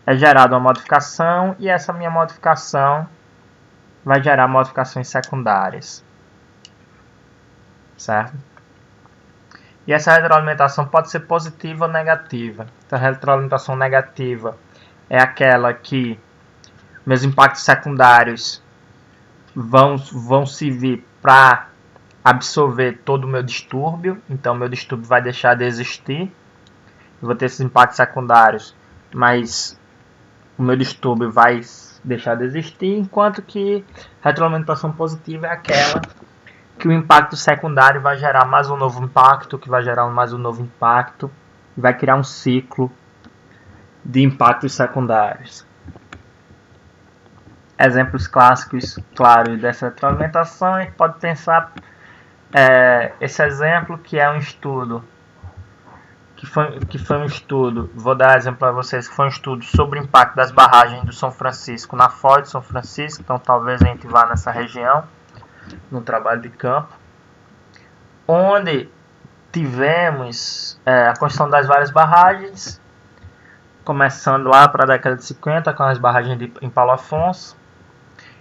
é gerada uma modificação e essa minha modificação vai gerar modificações secundárias, certo? E essa retroalimentação pode ser positiva ou negativa. Então, a retroalimentação negativa é aquela que meus impactos secundários vão servir para absorver todo o meu distúrbio. Então, meu distúrbio vai deixar de existir. Eu vou ter esses impactos secundários, mas o meu distúrbio vai deixar de existir. Enquanto que a retroalimentação positiva é aquela que o impacto secundário vai gerar mais um novo impacto, que vai gerar mais um novo impacto, e vai criar um ciclo de impactos secundários. Exemplos clássicos, claro, dessa retroalimentação, a gente pode pensar esse exemplo que é um estudo, que foi um estudo, vou dar exemplo para vocês, que foi um estudo sobre o impacto das barragens do São Francisco na Foz de São Francisco. Então talvez a gente vá nessa região, no trabalho de campo, onde tivemos a construção das várias barragens, começando lá para a década de 50 com as barragens em Paulo Afonso,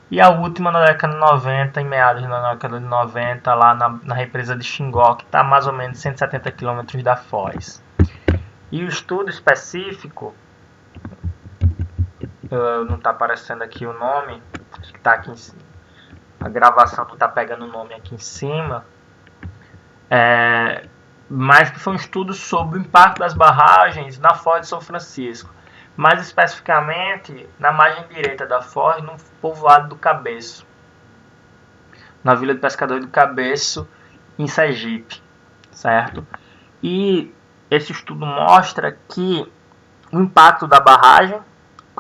e a última na década de 90, em meados da década de 90, lá na represa de Xingó, que está mais ou menos 170 km da Foz. E o estudo específico, não está aparecendo aqui o nome, acho que está aqui em cima. A gravação não está pegando o nome aqui em cima, mas que foi um estudo sobre o impacto das barragens na Foz de São Francisco, mais especificamente na margem direita da Foz, no povoado do Cabeço, na Vila de Pescadores do Cabeço, em Sergipe, certo? E esse estudo mostra que o impacto da barragem,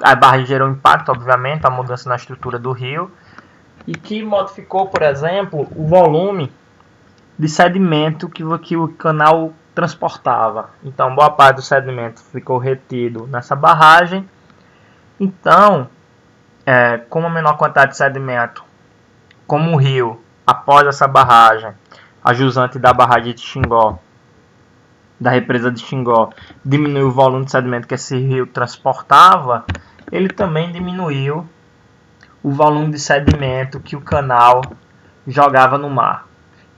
a barragem gerou impacto, obviamente, a mudança na estrutura do rio, e que modificou, por exemplo, o volume de sedimento que o canal transportava. Então, boa parte do sedimento ficou retido nessa barragem. Então, com uma menor quantidade de sedimento, como o rio, após essa barragem, a jusante da barragem de Xingó, da represa de Xingó, diminuiu o volume de sedimento que esse rio transportava, ele também diminuiu o volume de sedimento que o canal jogava no mar.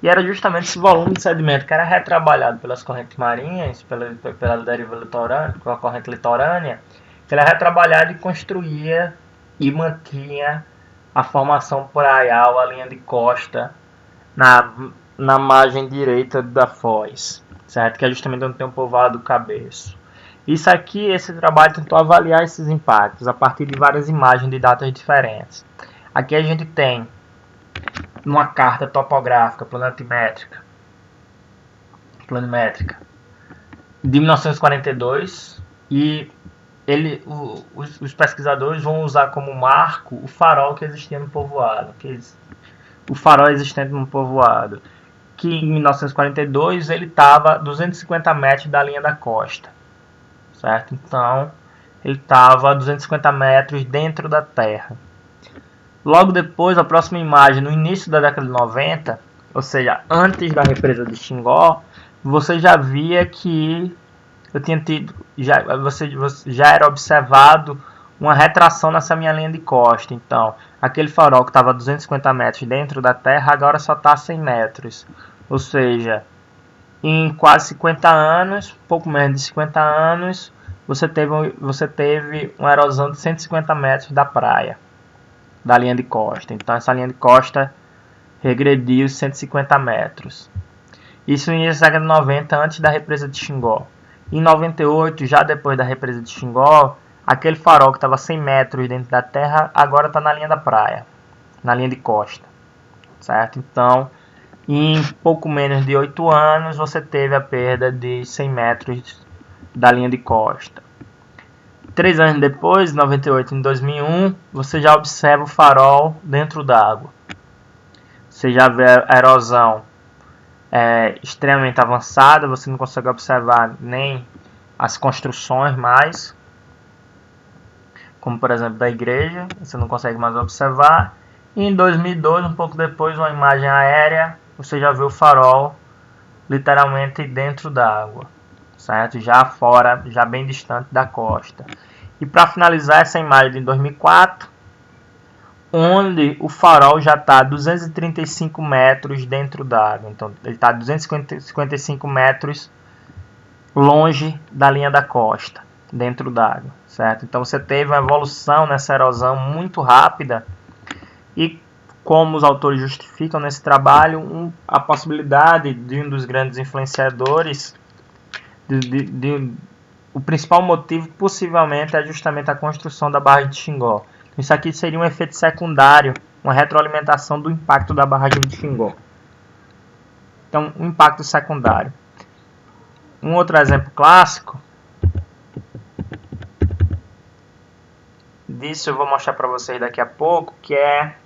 E era justamente esse volume de sedimento que era retrabalhado pelas correntes marinhas, pela deriva litorânea, pela corrente litorânea, que era retrabalhado e construía e mantinha a formação praial, a linha de costa, na margem direita da Foz, certo? Que é justamente onde tem o povoado do Cabeço. Isso aqui, esse trabalho tentou avaliar esses impactos a partir de várias imagens de datas diferentes. Aqui a gente tem uma carta topográfica planimétrica de 1942 e os pesquisadores vão usar como marco o farol que existia no povoado, o farol existente no povoado, que em 1942 ele estava a 250 metros da linha da costa. Certo? Então, ele estava a 250 metros dentro da terra. Logo depois, a próxima imagem, no início da década de 90, ou seja, antes da represa de Xingó, você já via que já era observado uma retração nessa minha linha de costa. Então, aquele farol que estava a 250 metros dentro da terra, agora só está a 100 metros. Ou seja, em quase 50 anos, pouco menos de 50 anos, você teve uma erosão de 150 metros da praia, da linha de costa. Então, essa linha de costa regrediu 150 metros. Isso no início da década de 90, antes da represa de Xingó. Em 98, já depois da represa de Xingó, aquele farol que estava 100 metros dentro da terra, agora está na linha da praia, na linha de costa, certo? Então, em pouco menos de 8 anos, você teve a perda de 100 metros da linha de costa. 3 anos depois, em 98 e em 2001, você já observa o farol dentro d'água. Você já vê a erosão extremamente avançada, você não consegue observar nem as construções mais, como por exemplo da igreja, você não consegue mais observar. E em 2002, um pouco depois, uma imagem aérea, você já vê o farol literalmente dentro d'água, certo? Já fora, já bem distante da costa. E para finalizar essa imagem de 2004, onde o farol já está a 235 metros dentro d'água. Então, ele está a 255 metros longe da linha da costa, dentro d'água, certo? Então, você teve uma evolução nessa erosão muito rápida e, como os autores justificam nesse trabalho, a possibilidade de um dos grandes influenciadores, o principal motivo, possivelmente, é justamente a construção da barragem de Xingó. Isso aqui seria um efeito secundário, uma retroalimentação do impacto da barragem de Xingó. Então, um impacto secundário. Um outro exemplo clássico disso eu vou mostrar para vocês daqui a pouco, que é...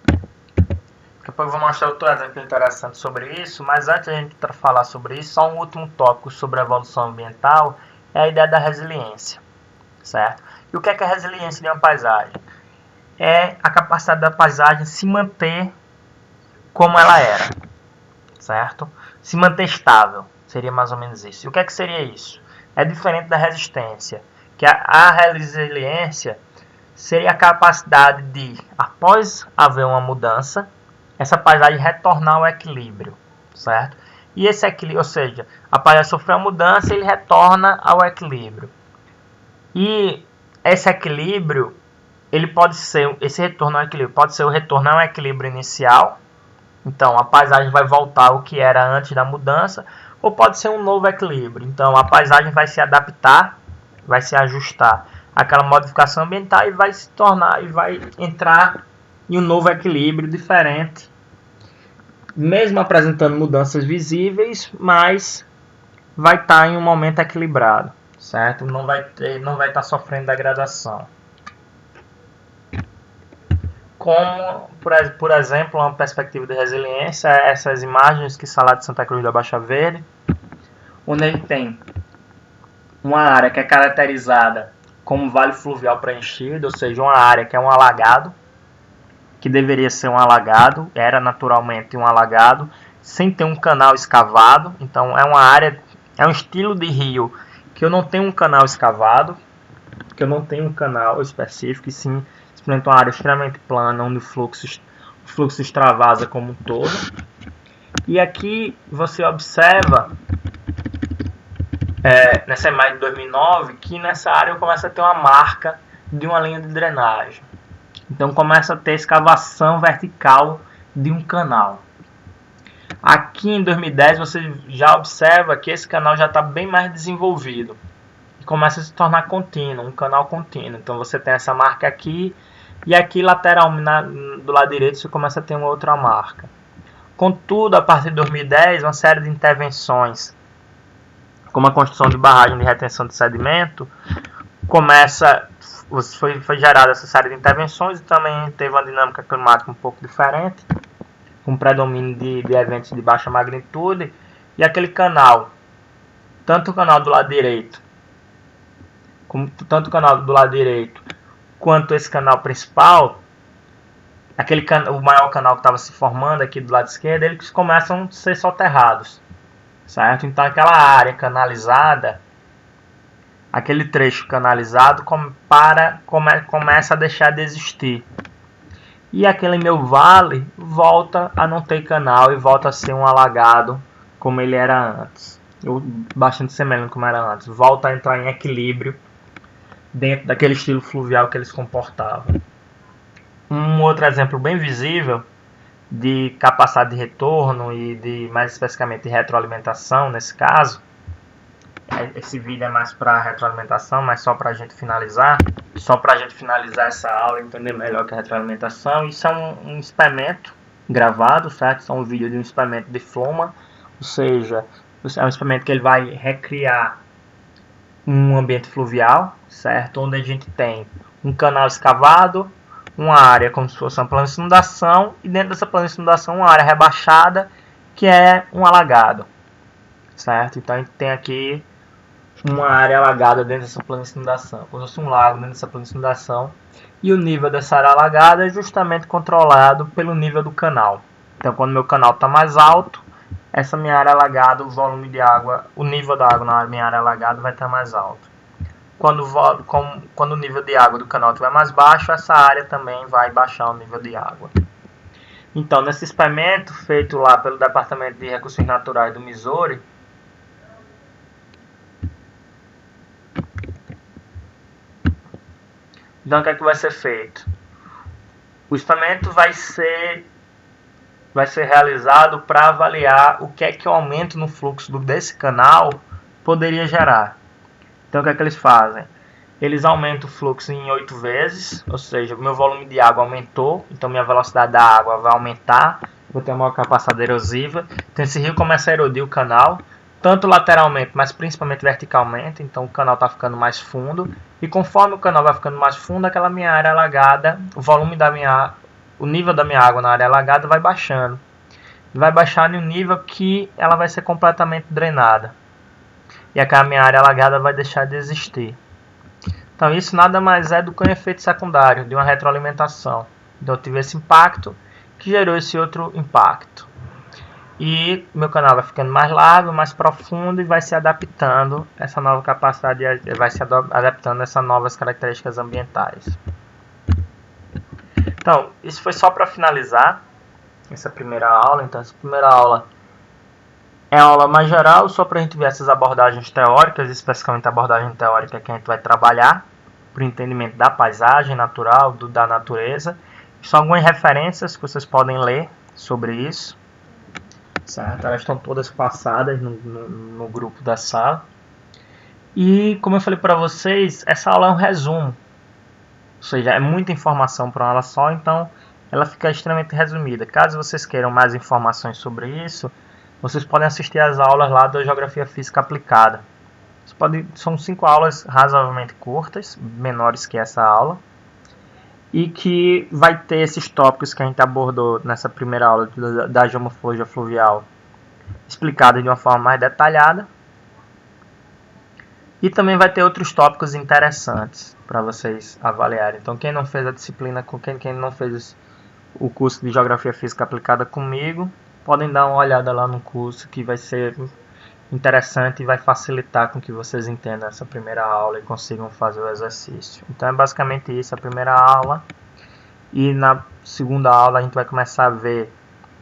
Daqui a pouco eu vou mostrar outro exemplo interessante sobre isso, mas antes de a gente falar sobre isso, só um último tópico sobre a evolução ambiental é a ideia da resiliência, certo? E o que é a resiliência de uma paisagem? É a capacidade da paisagem se manter como ela era, certo? Se manter estável, seria mais ou menos isso. E o que seria isso? É diferente da resistência, que a resiliência seria a capacidade de, após haver uma mudança, essa paisagem retornar ao equilíbrio, certo? E esse equilíbrio, ou seja, a paisagem sofreu uma mudança e ele retorna ao equilíbrio. E esse equilíbrio, ele pode ser, esse retorno ao equilíbrio pode ser o retorno ao equilíbrio inicial. Então, a paisagem vai voltar ao que era antes da mudança, ou pode ser um novo equilíbrio. Então, a paisagem vai se adaptar, vai se ajustar àquela modificação ambiental e vai se tornar, e vai entrar em um novo equilíbrio diferente, mesmo apresentando mudanças visíveis, mas vai estar em um momento equilibrado, certo? Não vai estar sofrendo degradação. Como, por exemplo, uma perspectiva de resiliência, essas imagens que está lá de Santa Cruz da Baixa Verde, onde a gente tem uma área que é caracterizada como vale fluvial preenchido, ou seja, uma área que é um alagado, que deveria ser um alagado, era naturalmente um alagado, sem ter um canal escavado. Então é uma área, é um estilo de rio que eu não tenho um canal escavado, que eu não tenho um canal específico, e sim simplesmente uma área extremamente plana, onde o fluxo extravasa como um todo. E aqui você observa, nessa imagem de 2009, que nessa área começa a ter uma marca de uma linha de drenagem. Então começa a ter escavação vertical de um canal. Aqui em 2010 você já observa que esse canal já está bem mais desenvolvido e começa a se tornar contínuo, um canal contínuo. Então você tem essa marca aqui, e aqui lateralmente do lado direito você começa a ter uma outra marca. Contudo, a partir de 2010, uma série de intervenções, como a construção de barragem de retenção de sedimento, foi gerada essa série de intervenções, e também teve uma dinâmica climática um pouco diferente, com predomínio de eventos de baixa magnitude, e aquele canal, tanto o canal do lado direito, quanto esse canal principal, o maior canal que estava se formando aqui do lado esquerdo, eles começam a ser soterrados, certo? Então aquela área canalizada aquele trecho canalizado começa a deixar de existir. E aquele meu vale volta a não ter canal e volta a ser um alagado como ele era antes. Bastante semelhante como era antes. Volta a entrar em equilíbrio dentro daquele estilo fluvial que eles comportavam. Um outro exemplo bem visível de capacidade de retorno e de, mais especificamente, de retroalimentação nesse caso. Esse vídeo é mais para retroalimentação, mas só para a gente finalizar. Só para a gente finalizar essa aula e entender melhor que é retroalimentação. Isso é um experimento gravado, certo? Isso é um vídeo de um experimento de Fluma. Ou seja, é um experimento que ele vai recriar um ambiente fluvial, certo? Onde a gente tem um canal escavado, uma área como se fosse uma plana de inundação, e dentro dessa plana de inundação uma área rebaixada, que é um alagado, certo? Então a gente tem aqui uma área alagada dentro dessa plana de inundação, como se fosse um lago dentro dessa plana de inundação, e o nível dessa área alagada é justamente controlado pelo nível do canal. Então quando meu canal está mais alto, essa minha área alagada, o volume de água, o nível da água na minha área alagada vai estar mais alto. Quando o nível de água do canal estiver mais baixo, essa área também vai baixar o nível de água. Então, nesse experimento feito lá pelo Departamento de Recursos Naturais do Missouri, então o que é que vai ser feito? O experimento vai ser realizado para avaliar o que é que o aumento no fluxo desse canal poderia gerar. Então o que é que eles fazem? Eles aumentam o fluxo em 8 vezes, ou seja, o meu volume de água aumentou, então minha velocidade da água vai aumentar, vou ter uma maior capacidade erosiva. Então esse rio começa a erodir o canal, tanto lateralmente, mas principalmente verticalmente, então o canal está ficando mais fundo, e conforme o canal vai ficando mais fundo, aquela minha área alagada, o nível da minha água na área alagada vai baixando. Vai baixar em um nível que ela vai ser completamente drenada. E aquela minha área alagada vai deixar de existir. Então isso nada mais é do que um efeito secundário de uma retroalimentação. Então eu tive esse impacto que gerou esse outro impacto. E meu canal vai ficando mais largo, mais profundo e vai se adaptando a essa nova capacidade, vai se adaptando a essas novas características ambientais. Então, isso foi só para finalizar essa primeira aula. Então, essa primeira aula é a aula mais geral, só para a gente ver essas abordagens teóricas, especificamente a abordagem teórica que a gente vai trabalhar para o entendimento da paisagem natural, da natureza. São algumas referências que vocês podem ler sobre isso, certo? Elas estão todas passadas no grupo da sala. E, como eu falei para vocês, essa aula é um resumo. Ou seja, é muita informação para uma aula só, então ela fica extremamente resumida. Caso vocês queiram mais informações sobre isso, vocês podem assistir às aulas lá da Geografia Física Aplicada. São 5 aulas razoavelmente curtas, menores que essa aula, e que vai ter esses tópicos que a gente abordou nessa primeira aula da geomorfologia fluvial explicados de uma forma mais detalhada. E também vai ter outros tópicos interessantes para vocês avaliarem. Então, quem não fez a disciplina, quem não fez o curso de Geografia Física Aplicada comigo, podem dar uma olhada lá no curso, que vai ser interessante e vai facilitar com que vocês entendam essa primeira aula e consigam fazer o exercício. Então, é basicamente isso, a primeira aula. E na segunda aula a gente vai começar a ver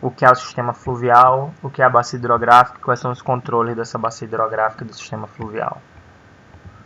o que é o sistema fluvial, o que é a bacia hidrográfica, quais são os controles dessa bacia hidrográfica do sistema fluvial.